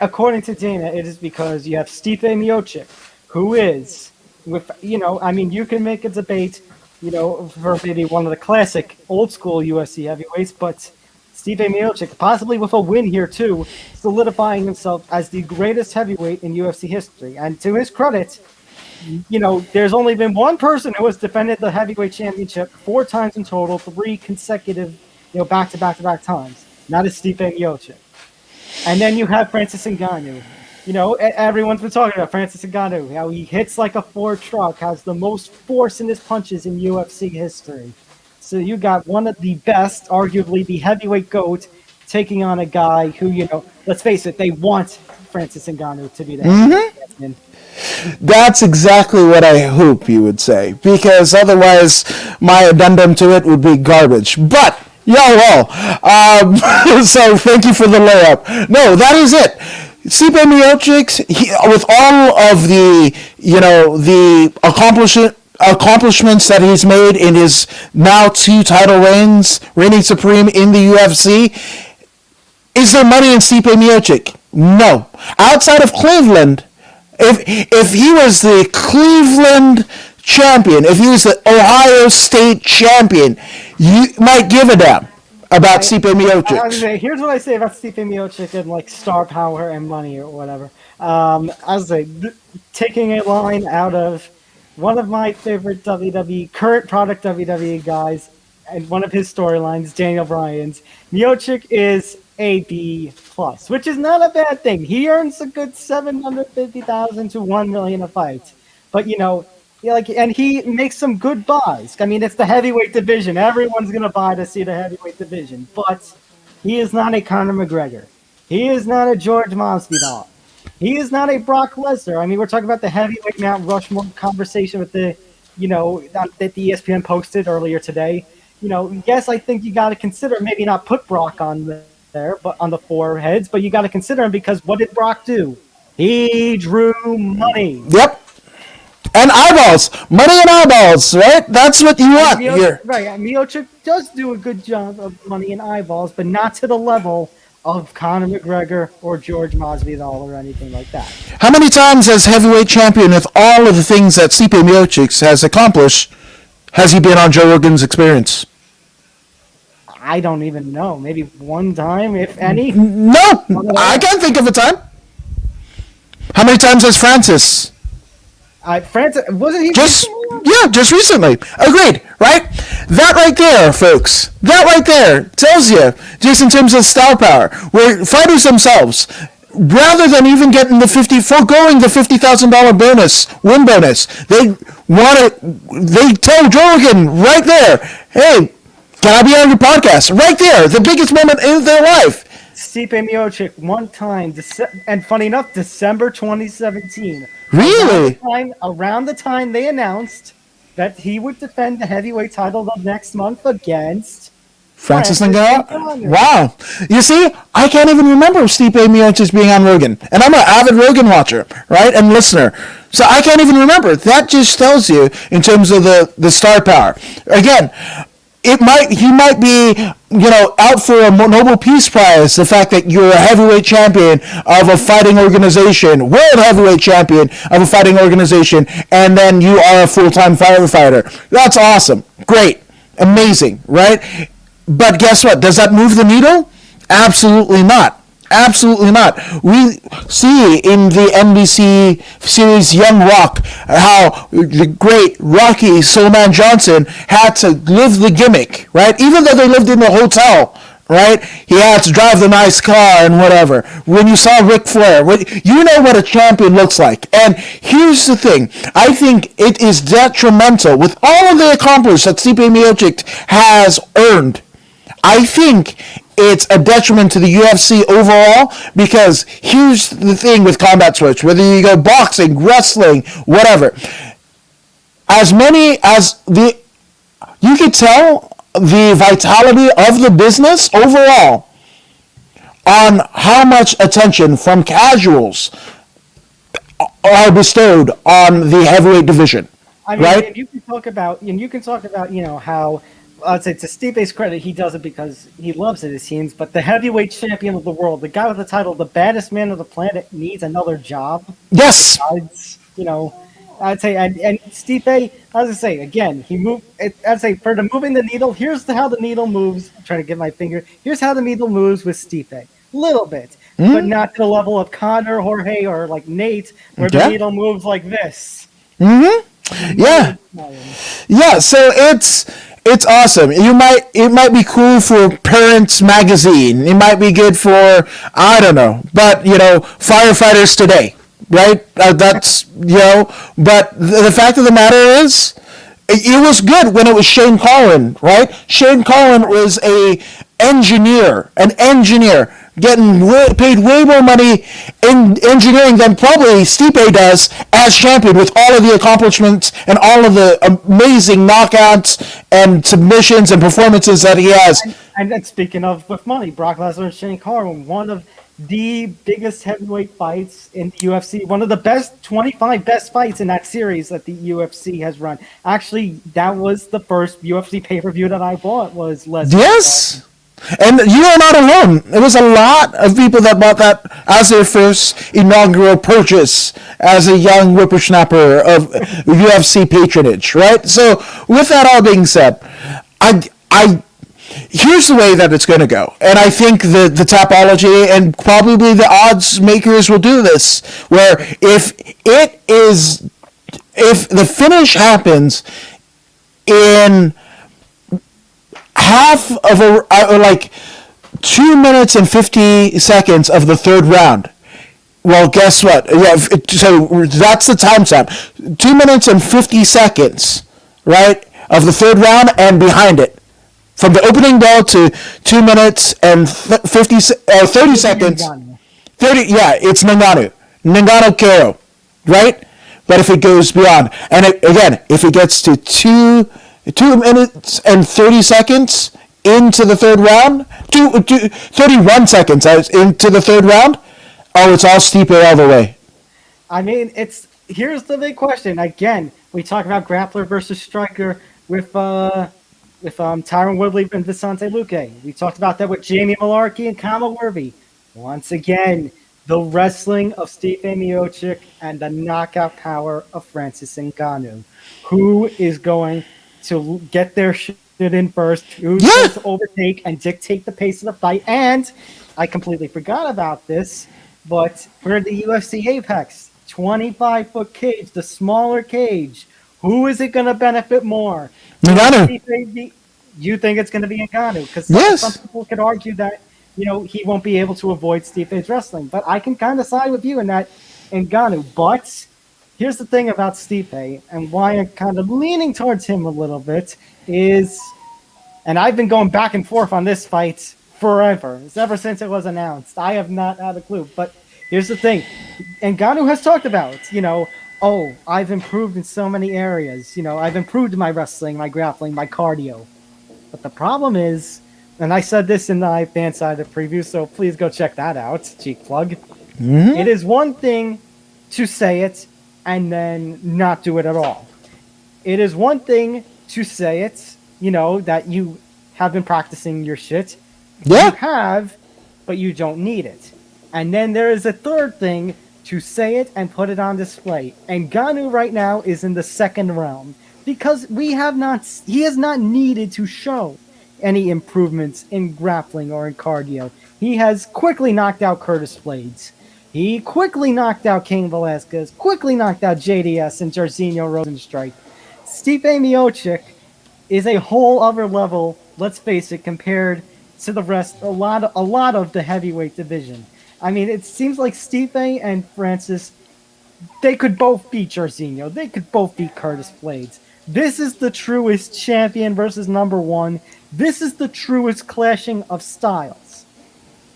According to Dana, it is because you have Stipe Miocic, who is, you can make a debate, for maybe one of the classic old school UFC heavyweights, but Stipe Miocic, possibly with a win here too, solidifying himself as the greatest heavyweight in UFC history. And to his credit, there's only been one person who has defended the heavyweight championship 4 times in total, 3 consecutive, back-to-back times. That is Stipe Miocic. And then you have Francis Ngannou. Everyone's been talking about Francis Ngannou, how he hits like a Ford truck, has the most force in his punches in UFC history. So you got one of the best, arguably the heavyweight GOAT, taking on a guy who, let's face it, they want Francis Ngannou to be the heavyweight champion. That's exactly what I hope you would say, because otherwise my addendum to it would be garbage. But, so thank you for the layup. No, that is it. Stipe Miocic, with all of the, the accomplishments that he's made in his now 2 title reigns, reigning supreme in the UFC, is there money in Stipe Miocic? No. Outside of Cleveland, if he was the Cleveland champion, if he was the Ohio State champion, you might give a damn about Stipe Miocic. Here's what I say about Stipe Miocic and like star power and money or whatever. Taking a line out of one of my favorite current product WWE guys, and one of his storylines, Daniel Bryan's, Miocic is a B+, which is not a bad thing. He earns a good $750,000 to $1 million a fight, but and he makes some good buys. I mean, it's the heavyweight division. Everyone's gonna buy to see the heavyweight division, but he is not a Conor McGregor. He is not a George Masvidal. He is not a Brock Lesnar. I mean, we're talking about the heavyweight Mount Rushmore conversation with the, that the ESPN posted earlier today. Yes, I think you got to consider maybe not put Brock on there, but on the 4 heads, but you got to consider him because what did Brock do? He drew money. Yep. And eyeballs. Money and eyeballs, right? That's what you want here. Right. Miocic does do a good job of money and eyeballs, but not to the level of Conor McGregor or George Masvidal or anything like that. How many times as heavyweight champion, with all of the things that Stipe Miocic has accomplished, has he been on Joe Rogan's Experience? I don't even know. Maybe 1 time, if any. No, I can't think of a time. How many times has Francis? Francis, wasn't he? Just recently. Agreed, right? That right there, folks. That right there tells you, just in terms of star power, where fighters themselves, rather than even getting foregoing the $50,000 win bonus, they tell Joe Rogan right there, hey, can I be on your podcast? Right there, the biggest moment in their life. Stipe Miocic 1 time, and funny enough, December 2017. Really? Around the time they announced that he would defend the heavyweight title of next month against Francis Ngannou. Wow. You see, I can't even remember Stipe Miocic being on Rogan. And I'm an avid Rogan watcher, right, and listener. So I can't even remember. That just tells you, in terms of the star power. Again, he might be, out for a Nobel Peace Prize. The fact that you're a heavyweight champion of a fighting organization, world heavyweight champion of a fighting organization, and then you are a full-time firefighter. That's awesome. Great. Amazing, right? But guess what? Does that move the needle? Absolutely not. Absolutely not. We see in the NBC series Young Rock how the great Rocky Soulman Johnson had to live the gimmick, right? Even though they lived in a hotel, right? He had to drive the nice car and whatever. When you saw Ric Flair, you know what a champion looks like. And here's the thing. I think it is detrimental with all of the accomplishments that Stipe Miocic has earned. I think it's a detriment to the UFC overall, because here's the thing with combat sports, whether you go boxing, wrestling, whatever, you could tell the vitality of the business overall on how much attention from casuals are bestowed on the heavyweight division. I mean, right? and you can talk about, how, I'd say to Stipe's credit, he does it because he loves it, it seems. But the heavyweight champion of the world, the guy with the title, the baddest man on the planet, needs another job. Yes. Besides, I'd say, and Stipe, as I say, again, he moved. I'd say for the moving the needle, here's how the needle moves. I'm trying to get my finger. Here's how the needle moves with Stipe. Little bit, but not to the level of Conor, Jorge, or like Nate, where the needle moves like this. Mm-hmm. Yeah. Yeah. So it's awesome. It might be cool for Parents Magazine. It might be good for, I don't know, but firefighters today, right? That's But the fact of the matter is, it was good when it was Shane Collin, right? Shane Collin was an engineer, getting paid way more money in engineering than probably Stipe does as champion, with all of the accomplishments and all of the amazing knockouts and submissions and performances that he has. And speaking of with money, Brock Lesnar and Shane Carwin, one of the biggest heavyweight fights in the UFC, one of the 25 best fights in that series that the UFC has run. Actually, that was the first UFC pay-per-view that I bought, was Lesnar. Yes. And you are not alone. There was a lot of people that bought that as their first inaugural purchase as a young whippersnapper of UFC patronage, right? So, with that all being said, here's the way that it's going to go. And I think the Tapology and probably the odds makers will do this, where if the finish happens in half of like 2 minutes and 50 seconds of the third round. Well, guess what? Yeah, so that's the time stamp. 2 minutes and 50 seconds, right, of the third round and behind it. From the opening bell to 2 minutes and 30 seconds. 30, yeah, it's Ngannou KO, right? But if it goes beyond, and if it gets to 2 minutes and 30 seconds into the third round, 31 seconds into the third round, it's all Stipe all the way. I mean, here's the big question. Again, we talk about grappler versus striker with Tyron Woodley and Vicente Luque. We talked about that with Jamie Mullarkey and Khama Worthy. Once again, the wrestling of Stipe Miocic and the knockout power of Francis Ngannou. Who is going to get their shit in first? Who's going to overtake and dictate the pace of the fight? And I completely forgot about this, but for the UFC Apex, 25-foot cage, the smaller cage, who is it going to benefit more? Ngannou. You think it's going to be Ngannou? Because some people could argue that he won't be able to avoid Stipe's wrestling, but I can kind of side with you in that Ngannou. But here's the thing about Stipe, and why I'm kind of leaning towards him a little bit is, and I've been going back and forth on this fight forever. It's ever since it was announced. I have not had a clue. But here's the thing. Ngannou has talked about, I've improved in so many areas. I've improved my wrestling, my grappling, my cardio. But the problem is, and I said this in the fan side of the preview, so please go check that out. Cheek plug. Mm-hmm. It is one thing to say it and then not do it at all. It is one thing to say it that you have been practicing your shit. You Yeah. have, but you don't need it. And then there is a third thing to say it and put it on display. And Ngannou right now is in the second realm because he has not needed to show any improvements in grappling or in cardio. He has quickly knocked out Curtis Blades. He quickly knocked out Cain Velasquez, quickly knocked out JDS and Jairzinho Rosenstrike. Stipe Miocic is a whole other level, let's face it, compared to the rest, a lot of the heavyweight division. I mean, it seems like Stipe and Francis, they could both beat Jairzinho. They could both beat Curtis Blades. This is the truest champion versus number one. This is the truest clashing of styles.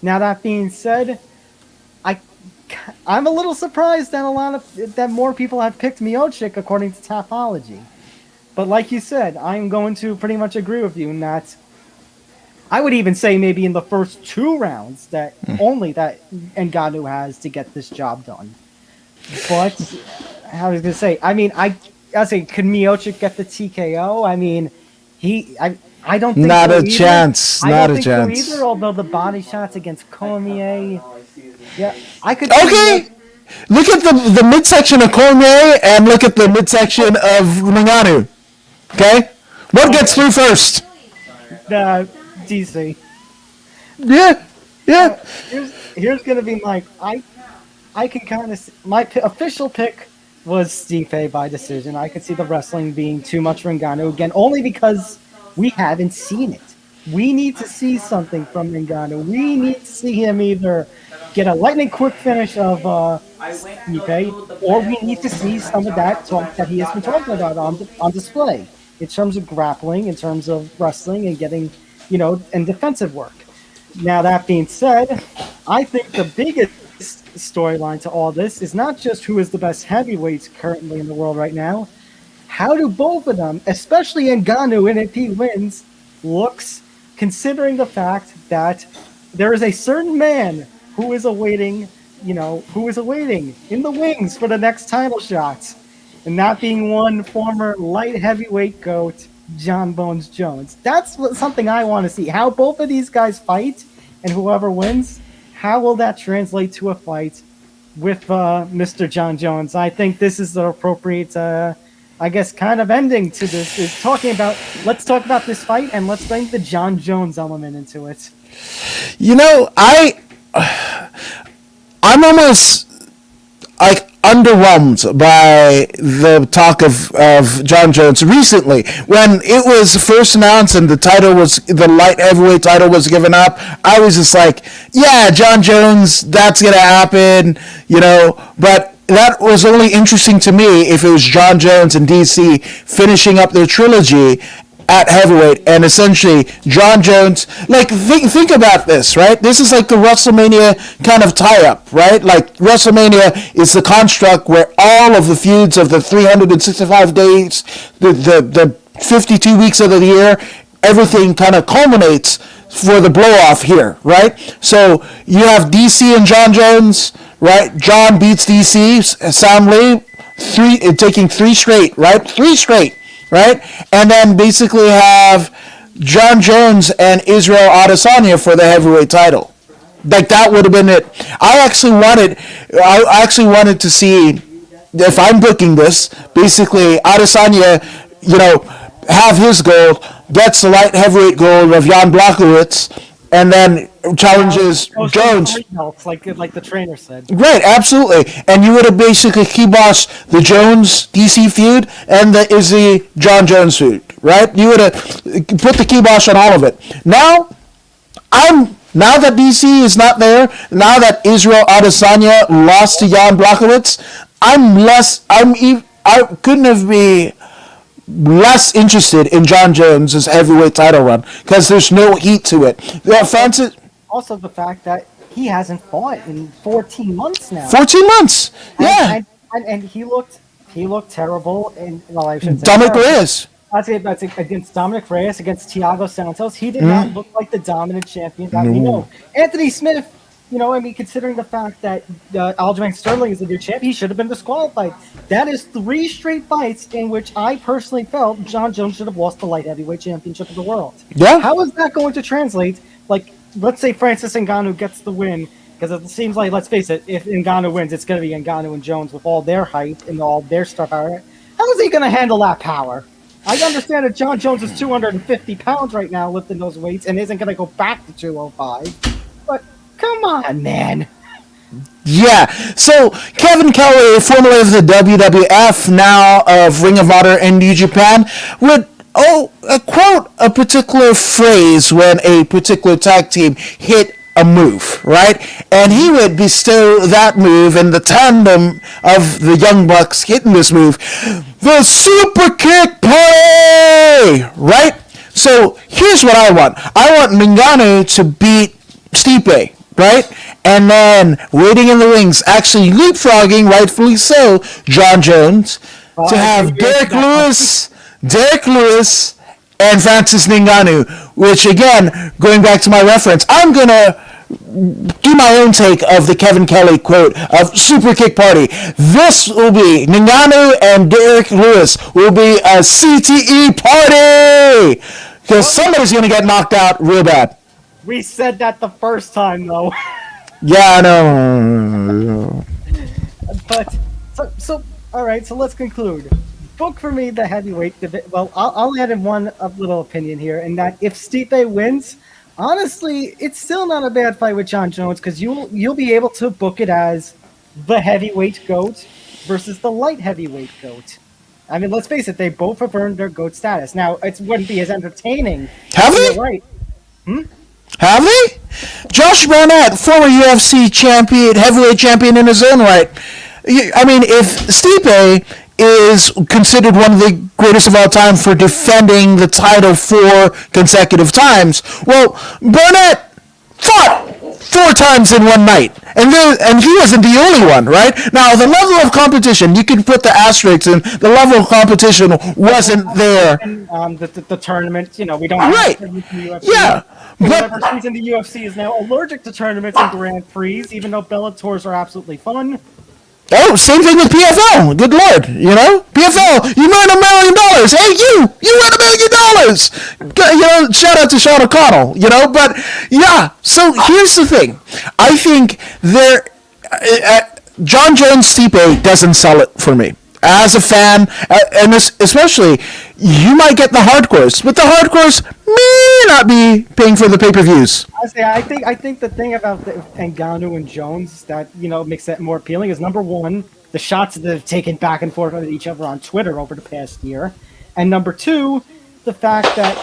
Now, that being said, I'm a little surprised that more people have picked Miocic according to Tapology. But like you said, I'm going to pretty much agree with you in that I would even say maybe in the first 2 rounds that only that Ngannou has to get this job done. But I was gonna say, I mean, I say, could Miocic get the TKO? I mean, I don't think Not so a either. chance. I Not don't a think chance. so either. Although the body shots against Cormier, yeah, I could. Okay. Look at the midsection of Cormier and look at the midsection of Ngannou. Okay? What gets through first? DC. Yeah. Yeah. Here's gonna be I can kind of official pick was Stipe by decision. I could see the wrestling being too much for Ngannou again, only because we haven't seen it. We need to see something from Ngannou. We need to see him either get a lightning quick finish of Stipe, or we need to see some of that talk that he has been talking about on display in terms of grappling, in terms of wrestling, and getting, and defensive work. Now, that being said, I think the biggest storyline to all this is not just who is the best heavyweights currently in the world right now. How do both of them, especially Ngannou, and if he wins, looks, considering the fact that there is a certain man who is awaiting in the wings for the next title shot, and that being one former light heavyweight goat, John Bones Jones. That's something I want to see. How both of these guys fight, and whoever wins, how will that translate to a fight with Mr. John Jones? I think this is the appropriate, kind of ending to this. Let's talk about this fight, and let's bring the John Jones element into it. I'm almost underwhelmed by the talk of John Jones recently. When it was first announced and the light heavyweight title was given up, I was just like, yeah, John Jones, that's gonna happen, but that was only interesting to me if it was John Jones and DC finishing up their trilogy at heavyweight, and essentially John Jones, think about this, right? This is like the WrestleMania kind of tie-up, right? Like WrestleMania is the construct where all of the feuds of the 365 days, the 52 weeks of the year, everything kind of culminates for the blow-off here, right? So you have DC and John Jones, right? John beats DC soundly, taking 3 straight, right? 3 straight. Right? And then basically have John Jones and Israel Adesanya for the heavyweight title. Like, that would have been it. I actually wanted to see, if I'm booking this, basically Adesanya, have his gold, gets the light heavyweight gold of Jan Blachowicz, and then challenges Jones. Like the trainer said. Right, absolutely. And you would have basically kiboshed the Jones-DC feud and the Izzy-John Jones feud, right? You would have put the kibosh on all of it. Now that DC is not there, now that Israel Adesanya lost to Jan Blachowicz, I couldn't have been less interested in John Jones' heavyweight title run because there's no heat to it. Also, the fact that he hasn't fought in 14 months now. 14 months, yeah. And he looked terrible. I shouldn't say Dominic Reyes. That's against Dominic Reyes, against Thiago Santos. He did not look like the dominant champion that we know. Anthony Smith considering the fact that Aljamain Sterling is the new champ, he should have been disqualified. That is 3 straight fights in which I personally felt John Jones should have lost the light heavyweight championship of the world. Yeah. How is that going to translate? Like, let's say Francis Ngannou gets the win, because it seems like, let's face it, if Ngannou wins, it's going to be Ngannou and Jones with all their hype and all their star power. How is he going to handle that power? I understand that John Jones is 250 pounds right now lifting those weights and isn't going to go back to 205. But come on, man. Yeah. So Kevin Kelly, formerly of the WWF, now of Ring of Honor in New Japan, would quote a particular phrase when a particular tag team hit a move, right? And he would bestow that move in the tandem of the Young Bucks hitting this move, the Super Kick Party, right? So here's what I want. I want Ngannou to beat Stipe, right? And then waiting in the wings, actually leapfrogging, rightfully so, John Jones, to have Derek Lewis, and Francis Ngannou, which again, going back to my reference, I'm going to do my own take of the Kevin Kelly quote of Super Kick Party. This will be Ngannou and Derek Lewis will be a CTE party because somebody's going to get knocked out real bad. We said that the first time, though. Yeah, I know. But so all right. So let's conclude. Book for me the heavyweight division. Well, I'll add in one little opinion here, and that if Stipe wins, honestly, it's still not a bad fight with John Jones because you'll be able to book it as the heavyweight GOAT versus the light heavyweight GOAT. I mean, let's face it, they both have earned their GOAT status. Now, it wouldn't be as entertaining. Have they? Right. Have they? Josh Barnett, former UFC champion, heavyweight champion in his own right. I mean, if Stipe is considered one of the greatest of all time for defending the title 4 consecutive times, well, Barnett fought 4 times in one night. And he wasn't the only one, right? Now, the level of competition, you can put the asterisks in, the level of competition wasn't there. The tournament, we don't right. have in the UFC. Yeah. Whoever sees in the UFC is now allergic to tournaments and Grand Prix, even though Bellators are absolutely fun. Oh, same thing with PFL. Good Lord, PFL, you win $1 million. Hey, you win $1 million. Shout out to Sean O'Connell. But yeah. So here's the thing. I think John Jones Stipe doesn't sell it for me. As a fan, and especially, you might get the hardcores, but the hardcores may not be paying for the pay-per-views. I think the thing about Ngannou and Jones that makes that more appealing is, number one, the shots that they've taken back and forth with each other on Twitter over the past year, and number two, the fact that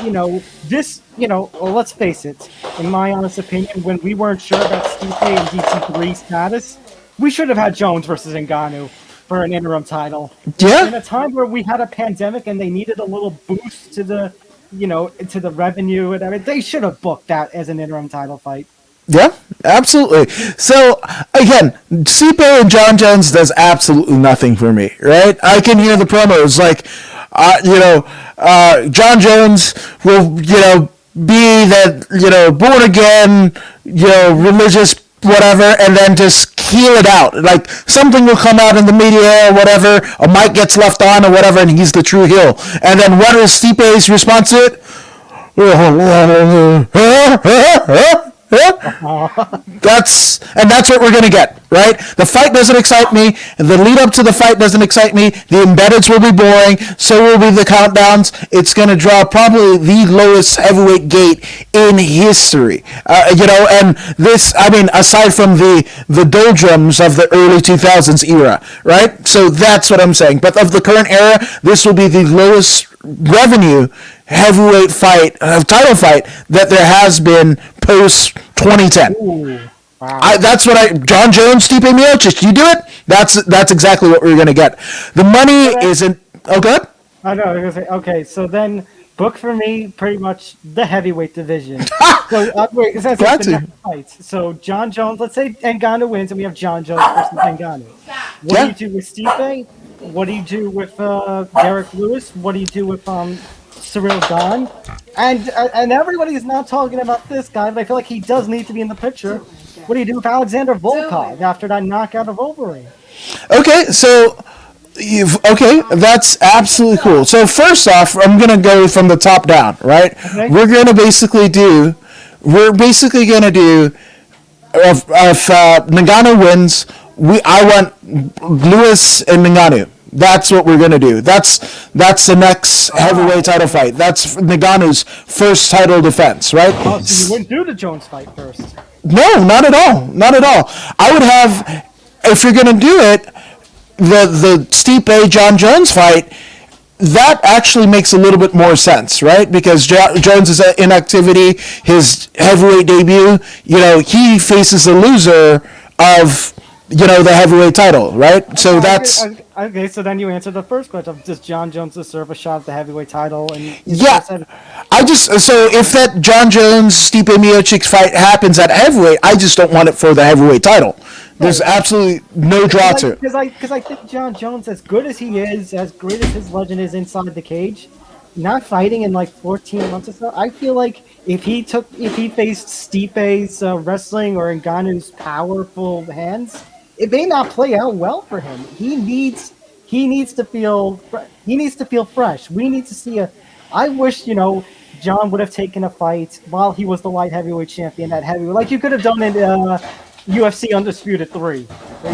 this let's face it, in my honest opinion, when we weren't sure about Stipe and GT3 status, we should have had Jones versus Ngannou for an interim title. Yeah. In a time where we had a pandemic and they needed a little boost to the revenue and everything, they should have booked that as an interim title fight. Yeah, absolutely. So again, Stipe and John Jones does absolutely nothing for me, right? I can hear the promos like, John Jones will, be that, born again, religious whatever, and then just heel it out. Like, something will come out in the media or whatever, a mic gets left on or whatever, and he's the true heel. And then what is Stipe's response to it? That's what we're gonna get, right? The fight doesn't excite me. The lead up to the fight doesn't excite me. The embeddeds will be boring. So will be the countdowns. It's gonna draw probably the lowest heavyweight gate in history. And this, I mean, aside from the doldrums of the early 2000s era, right? So that's what I'm saying. But of the current era, this will be the lowest revenue heavyweight fight, title fight that there has been post 2010. Ooh, wow. That's what John Jones, Stipe Miocic, you do it. That's exactly what we're gonna get. The money isn't. Oh, good. I know. I was gonna say, okay, so then book for me pretty much the heavyweight division. So wait, that's Got the to. next fights. So John Jones, let's say Ngannou wins, and we have John Jones versus Ngannou. What do you do with Stipe? What do you do with Derek Lewis? What do you do with Cyril Gahn? And everybody is now talking about this guy, but I feel like he does need to be in the picture. What do you do with Alexander Volkov after that knockout of Wolverine? Okay, so that's absolutely cool. So first off, I'm gonna go from the top down, right? Okay. We're basically gonna do if Ngannou wins, I want Lewis and Ngannou. That's what we're gonna do. That's the next heavyweight title fight. That's Ngannou's first title defense, right? Oh, so you wouldn't do the Jones fight first? No, not at all. Not at all. I would have, if you're gonna do it, the Stipe John Jones fight. That actually makes a little bit more sense, right? Because Jones is in activity, his heavyweight debut. He faces the loser of the heavyweight title, right? So that's okay. So then you answer the first question: does John Jones deserve a shot at the heavyweight title? And so if that John Jones Stipe Miocic fight happens at heavyweight, I just don't want it for the heavyweight title. There's absolutely no draw to it. Because I think John Jones, as good as he is, as great as his legend is inside the cage, not fighting in like 14 months or so, I feel like if he faced Stipe's wrestling or Ngannou's powerful hands, it may not play out well for him. He needs to feel fresh. We need to see I wish John would have taken a fight while he was the light heavyweight champion at heavyweight, like you could have done in UFC Undisputed 3.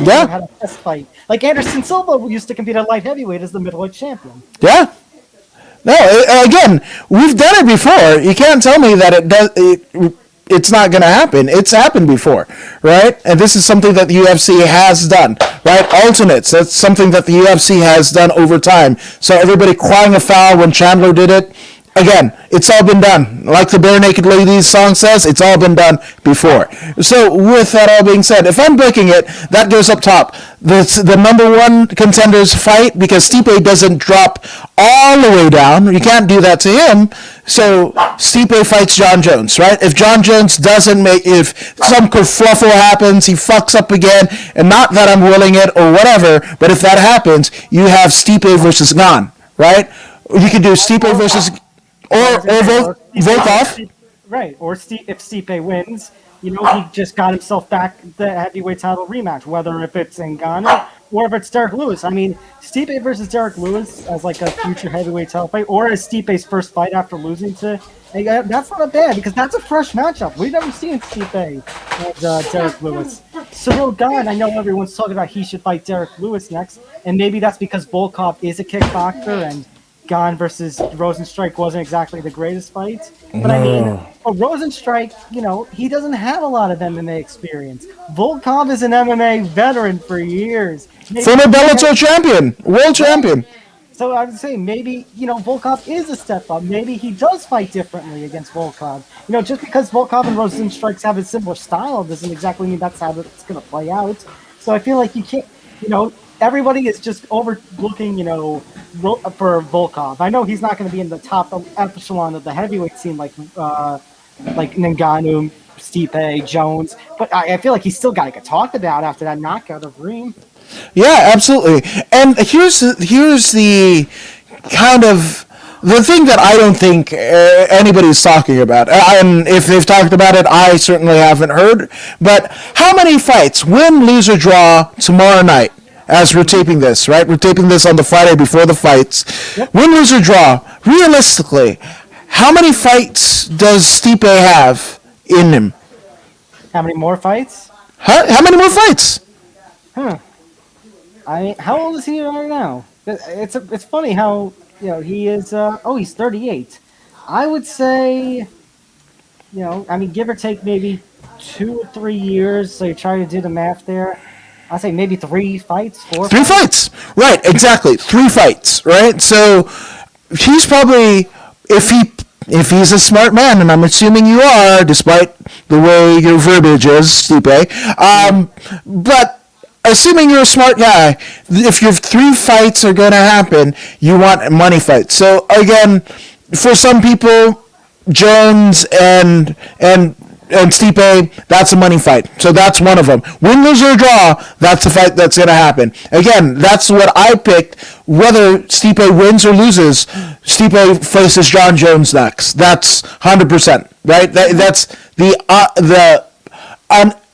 Yeah. Had a test fight. Like Anderson Silva used to compete at light heavyweight as the middleweight champion. Yeah. No, again, we've done it before. You can't tell me that it's not going to happen. It's happened before, right? And this is something that the UFC has done, right? Alternates, that's something that the UFC has done over time. So everybody crying a foul when Chandler did it. Again, it's all been done. Like the Bare Naked Ladies song says, it's all been done before. So with that all being said, if I'm booking it, that goes up top. The number one contenders fight, because Stipe doesn't drop all the way down. You can't do that to him. So Stipe fights John Jones, right? If John Jones doesn't if some kerfluffle happens, he fucks up again, and not that I'm willing it or whatever, but if that happens, you have Stipe versus Gane, right? You could do Stipe versus... Or Volkov. Right, or if Stipe wins, he just got himself back the heavyweight title rematch, whether if it's in Ghana or if it's Derek Lewis. I mean, Stipe versus Derek Lewis as like a future heavyweight title fight, or as Stipe's first fight after losing to... That's not bad, because that's a fresh matchup. We've never seen Stipe and Derek Lewis. Cyril Gane, I know everyone's talking about he should fight Derek Lewis next, and maybe that's because Volkov is a kickboxer, and Gane versus Rosenstrike wasn't exactly the greatest fight. But I mean, Rosenstrike, he doesn't have a lot of MMA experience. Volkov is an MMA veteran for years. Former Bellator champion, world champion. So I would say maybe, Volkov is a step up. Maybe he does fight differently against Volkov. Just because Volkov and Rosenstrike have a similar style doesn't exactly mean that's how it's going to play out. So I feel like you can't, everybody is just overlooking, for Volkov. I know he's not going to be in the top echelon of the heavyweight scene like Ngannou, Stipe, Jones, but I feel like he's still got to get talked about after that knockout of Reem. Yeah, absolutely. And here's the kind of the thing that I don't think anybody's talking about. And if they've talked about it, I certainly haven't heard. But how many fights, win, lose, or draw, tomorrow night? As we're taping this, right? We're taping this on the Friday before the fights. Yep. Win, lose, or draw. Realistically, how many fights does Stipe have in him? How many more fights? How many more fights? How old is he right now? It's funny how he is. He's 38. I would say, give or take maybe 2 or 3 years. So you try to do the math there. I'd say maybe 3 fights, 4 3 fights. Right, exactly. 3 fights, right? So he's probably, if he's a smart man, and I'm assuming you are, despite the way your verbiage is, Stipe, but assuming you're a smart guy, if your 3 fights are going to happen, you want money fights. So again, for some people, Jones and Stipe, that's a money fight. So that's one of them. Win, lose, or draw, that's the fight that's going to happen. Again, that's what I picked. Whether Stipe wins or loses, Stipe faces John Jones next. That's 100%, right? That's the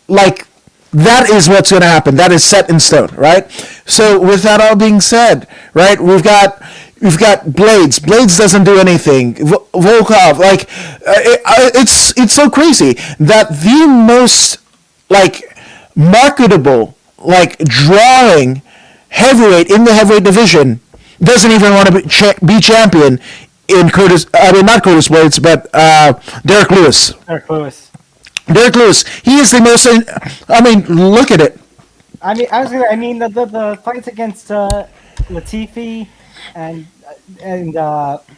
like, that is what's going to happen. That is set in stone, right? So with that all being said, right, we've got Blades. Blades doesn't do anything. Volkov, like, it's so crazy that the most, like, marketable, like, drawing heavyweight in the heavyweight division doesn't even want to be champion in not Curtis Blades, but Derek Lewis. Derek Lewis, he is the most. I mean, look at it. The fights against Latifi and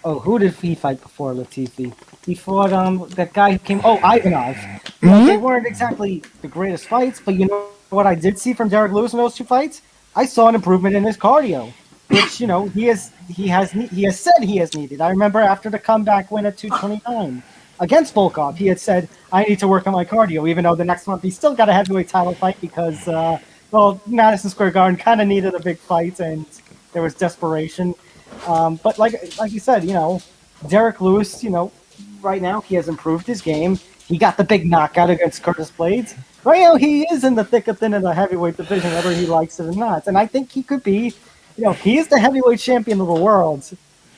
who did he fight before Latifi? He fought that guy who came. Ivanov. Mm-hmm. They weren't exactly the greatest fights, but you know what I did see from Derek Lewis in those 2 fights? I saw an improvement in his cardio, which he has said he has needed. I remember after the comeback win at 229. Against Volkov, he had said, I need to work on my cardio, even though the next month he still got a heavyweight title fight because, Madison Square Garden kind of needed a big fight and there was desperation. But like you said, Derek Lewis, right now he has improved his game. He got the big knockout against Curtis Blades. Right now he is in the thick of thin of the heavyweight division, whether he likes it or not. And I think he could be, he is the heavyweight champion of the world.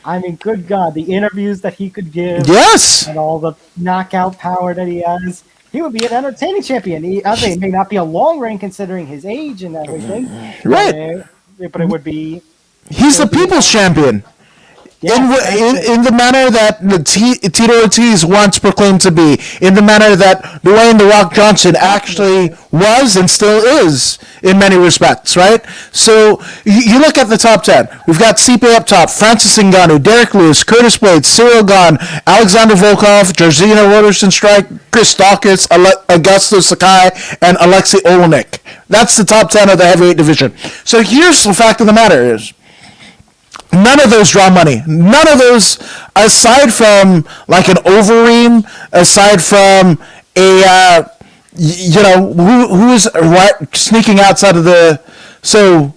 I mean, good God, the interviews that he could give, yes, and all the knockout power that he has, he would be an entertaining champion. It may not be a long reign considering his age and everything, right? But it would be. He's the people's champion. In the manner that Tito Ortiz once proclaimed to be, in the manner that Dwayne "The Rock" Johnson actually was and still is in many respects, right? So you look at the top 10. We've got Stipe up top, Francis Ngannou, Derek Lewis, Curtis Blades, Cyril Gane, Alexander Volkov, Jairzinho Robertson Strike, Chris Dawkins, Augusto Sakai, and Alexei Olenek. That's the top 10 of the heavyweight division. So here's the fact of the matter is, none of those draw money. None of those, aside from like an Overeem, aside from a, who is sneaking outside of the. So,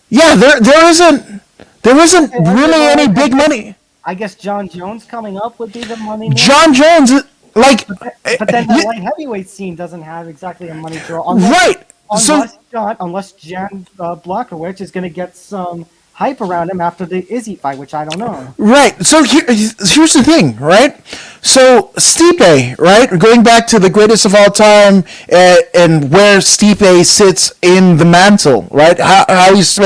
yeah, there isn't really any big money. I guess John Jones coming up would be the money. John Jones, like, but then the light heavyweight scene doesn't have exactly a money draw. Right. Unless Jan Blachowicz is going to get some hype around him after the Izzy fight, which I don't know. Right. So here's the thing, right? So Stipe, right? Going back to the greatest of all time and where Stipe sits in the mantle, right? How he's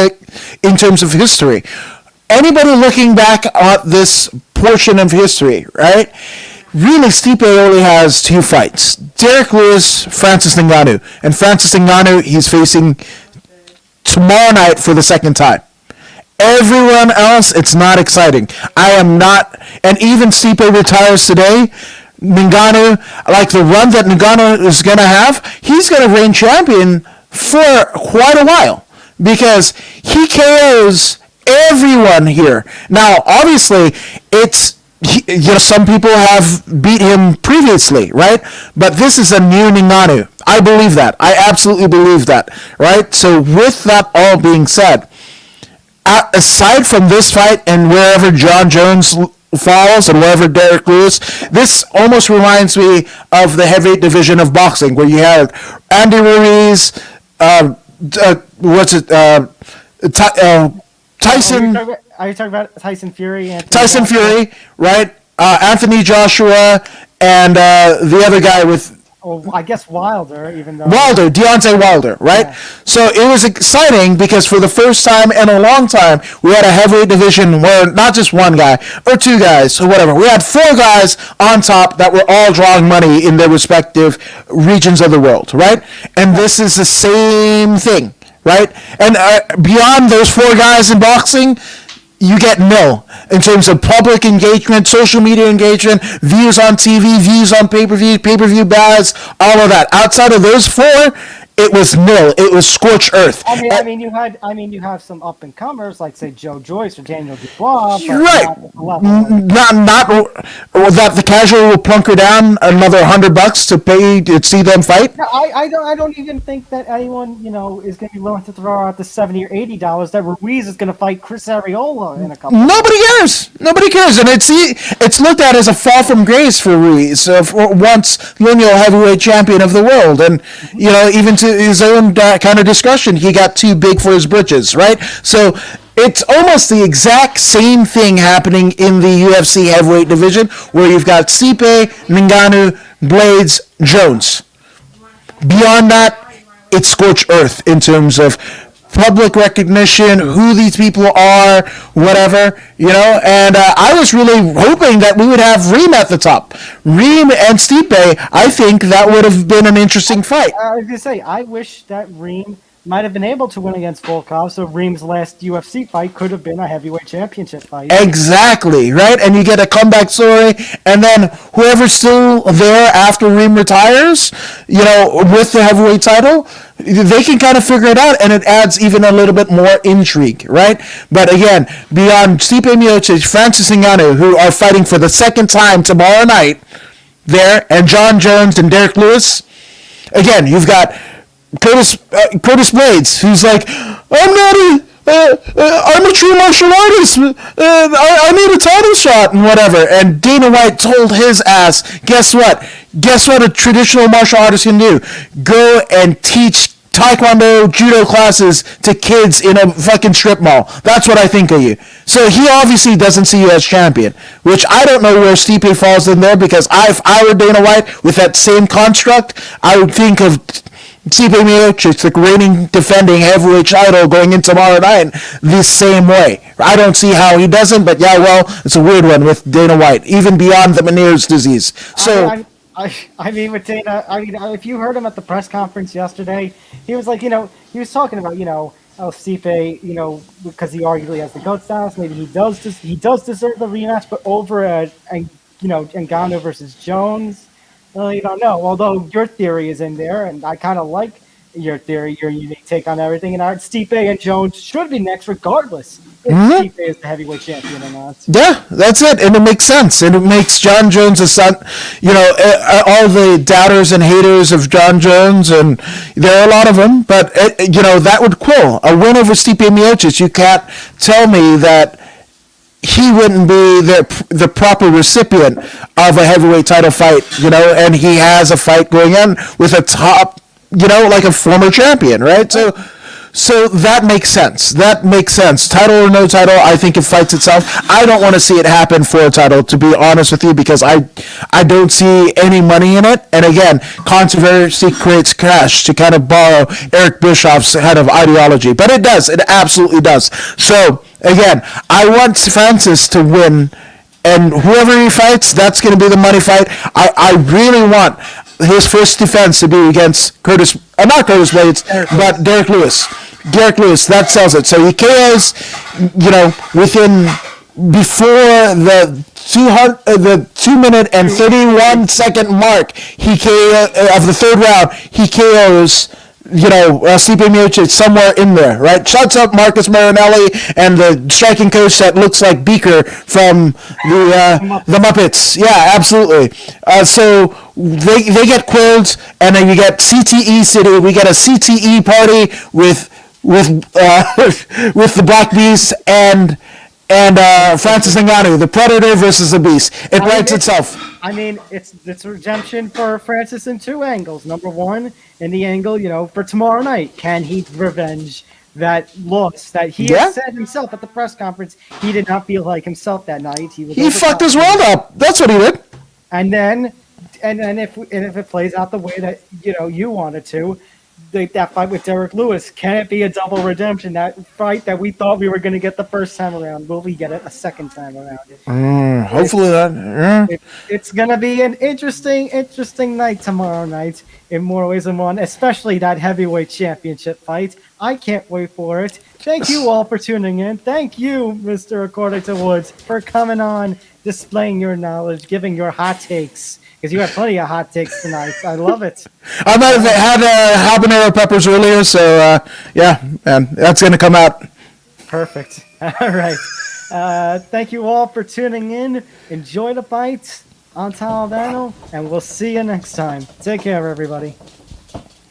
in terms of history. Anybody looking back at this portion of history, right? Really, Stipe only has 2 fights. Derek Lewis, Francis Ngannou. And Francis Ngannou, he's facing tomorrow night for the second time. Everyone else, it's not exciting. I am not, and even Stipe retires today. Ngannou, like the run that Ngannou is going to have, he's going to reign champion for quite a while because he KOs everyone here. Now, obviously, some people have beat him previously, right? But this is a new Ngannou. I believe that. I absolutely believe that, right? So with that all being said, aside from this fight and wherever John Jones falls and wherever Derek Lewis, this almost reminds me of the heavyweight division of boxing where you had Andy Ruiz, Tyson. Are you talking about Tyson Fury? Tyson Fury, right? Anthony Joshua, and the other guy with. I guess Wilder, even though... Deontay Wilder, right? Yeah. So it was exciting because for the first time in a long time, we had a heavyweight division where not just one guy or 2 guys or whatever. We had 4 guys on top that were all drawing money in their respective regions of the world, right? And this is the same thing, right? And beyond those 4 guys in boxing, you get nil in terms of public engagement, social media engagement, views on TV, views on pay-per-view buys, all of that. Outside of those 4, it was nil. It was scorched earth. You have some up and comers like say Joe Joyce or Daniel Dubois, but Right. not at the level. Not that the casual will plunker down another $100 to pay to see them fight. No, I don't even think that anyone is going to be willing to throw out the $70 or $80 that Ruiz is going to fight Chris Arreola in a couple. Nobody cares. Nobody cares, and it's looked at as a fall from grace for Ruiz, once lineal heavyweight champion of the world, and even to his own kind of discussion, he got too big for his britches, right? So it's almost the exact same thing happening in the UFC heavyweight division, where you've got Stipe, Ngannou, Blades, Jones. Beyond that, it's scorched earth in terms of public recognition, who these people are, whatever, and I was really hoping that we would have Reem at the top. Reem and Stipe, I think that would have been an interesting fight. I was going to say, I wish that Reem might have been able to win against Volkov, so Reem's last UFC fight could have been a heavyweight championship fight. Exactly, right? And you get a comeback story, and then whoever's still there after Reem retires, with the heavyweight title, they can kind of figure it out, and it adds even a little bit more intrigue, right? But again, beyond Stipe Miocic, Francis Ngannou, who are fighting for the second time tomorrow night there, and John Jones and Derek Lewis, again, you've got Curtis Blades, who's like, I'm a true martial artist. I need a title shot and whatever. And Dana White told his ass, guess what? Guess what a traditional martial artist can do? Go and teach taekwondo, judo classes to kids in a fucking strip mall. That's what I think of you. So he obviously doesn't see you as champion, which I don't know where Stipe falls in there, because if I were Dana White with that same construct, I would think of Stipe Miocic, the reigning defending heavyweight title, going in tomorrow night this same way. I don't see how he doesn't, but it's a weird one with Dana White, even beyond the Meniere's disease. So with Dana, if you heard him at the press conference yesterday, he was like, he was talking about, Stipe, because he arguably has the GOAT status, maybe he does deserve the rematch, but over Ngannou versus Jones. Well, you don't know. Although your theory is in there, and I kind of like your theory, your unique take on everything. And Stipe and Jones should be next, regardless if Stipe is the heavyweight champion or not. Yeah, that's it, and it makes sense, and it makes John Jones a son. All the doubters and haters of John Jones, and there are a lot of them, but that would quill a win over Stipe Miocic. You can't tell me that he wouldn't be the proper recipient of a heavyweight title fight, and he has a fight going on with a top, like a former champion, right? So that makes sense. That makes sense. Title or no title, I think it fights itself. I don't want to see it happen for a title, to be honest with you, because I don't see any money in it. And again, controversy creates cash, to kind of borrow Eric Bischoff's head of ideology. But it does. It absolutely does. So again, I want Francis to win, and whoever he fights, that's going to be the money fight. I really want his first defense to be against not Curtis Blades, but Derek Lewis. Derek Lewis, that sells it. So he KOs, before the 2 minute and 31 second mark, of the third round, he KOs Stipe Miocic somewhere in there, right? Shuts up Marcus Marinelli and the striking coach that looks like Beaker from the Muppets. Yeah, absolutely. So they get quilled, and then you get CTE City. We get a CTE party with the Black Beast and Francis Ngannou, the Predator versus the Beast. It writes itself. It's redemption for Francis in two angles. Number one, in the angle, for tomorrow night, can he revenge that loss that he has said himself at the press conference? He did not feel like himself that night. He fucked his world up. That's what he did. And then if it plays out the way that you wanted to, that fight with Derek Lewis, can it be a double redemption? That fight that we thought we were going to get the first time around, will we get it a second time around? Hopefully not. It's going to be an interesting night tomorrow night in more ways than one, especially that heavyweight championship fight. I can't wait for it. Thank you all for tuning in. Thank you, Mr. According to Woods, for coming on, displaying your knowledge, giving your hot takes, because you have plenty of hot takes tonight. I love it. I might have had habanero peppers earlier, so yeah, and that's going to come out. Perfect. All right. Thank you all for tuning in. Enjoy the fights on Talavano, and we'll see you next time. Take care, everybody.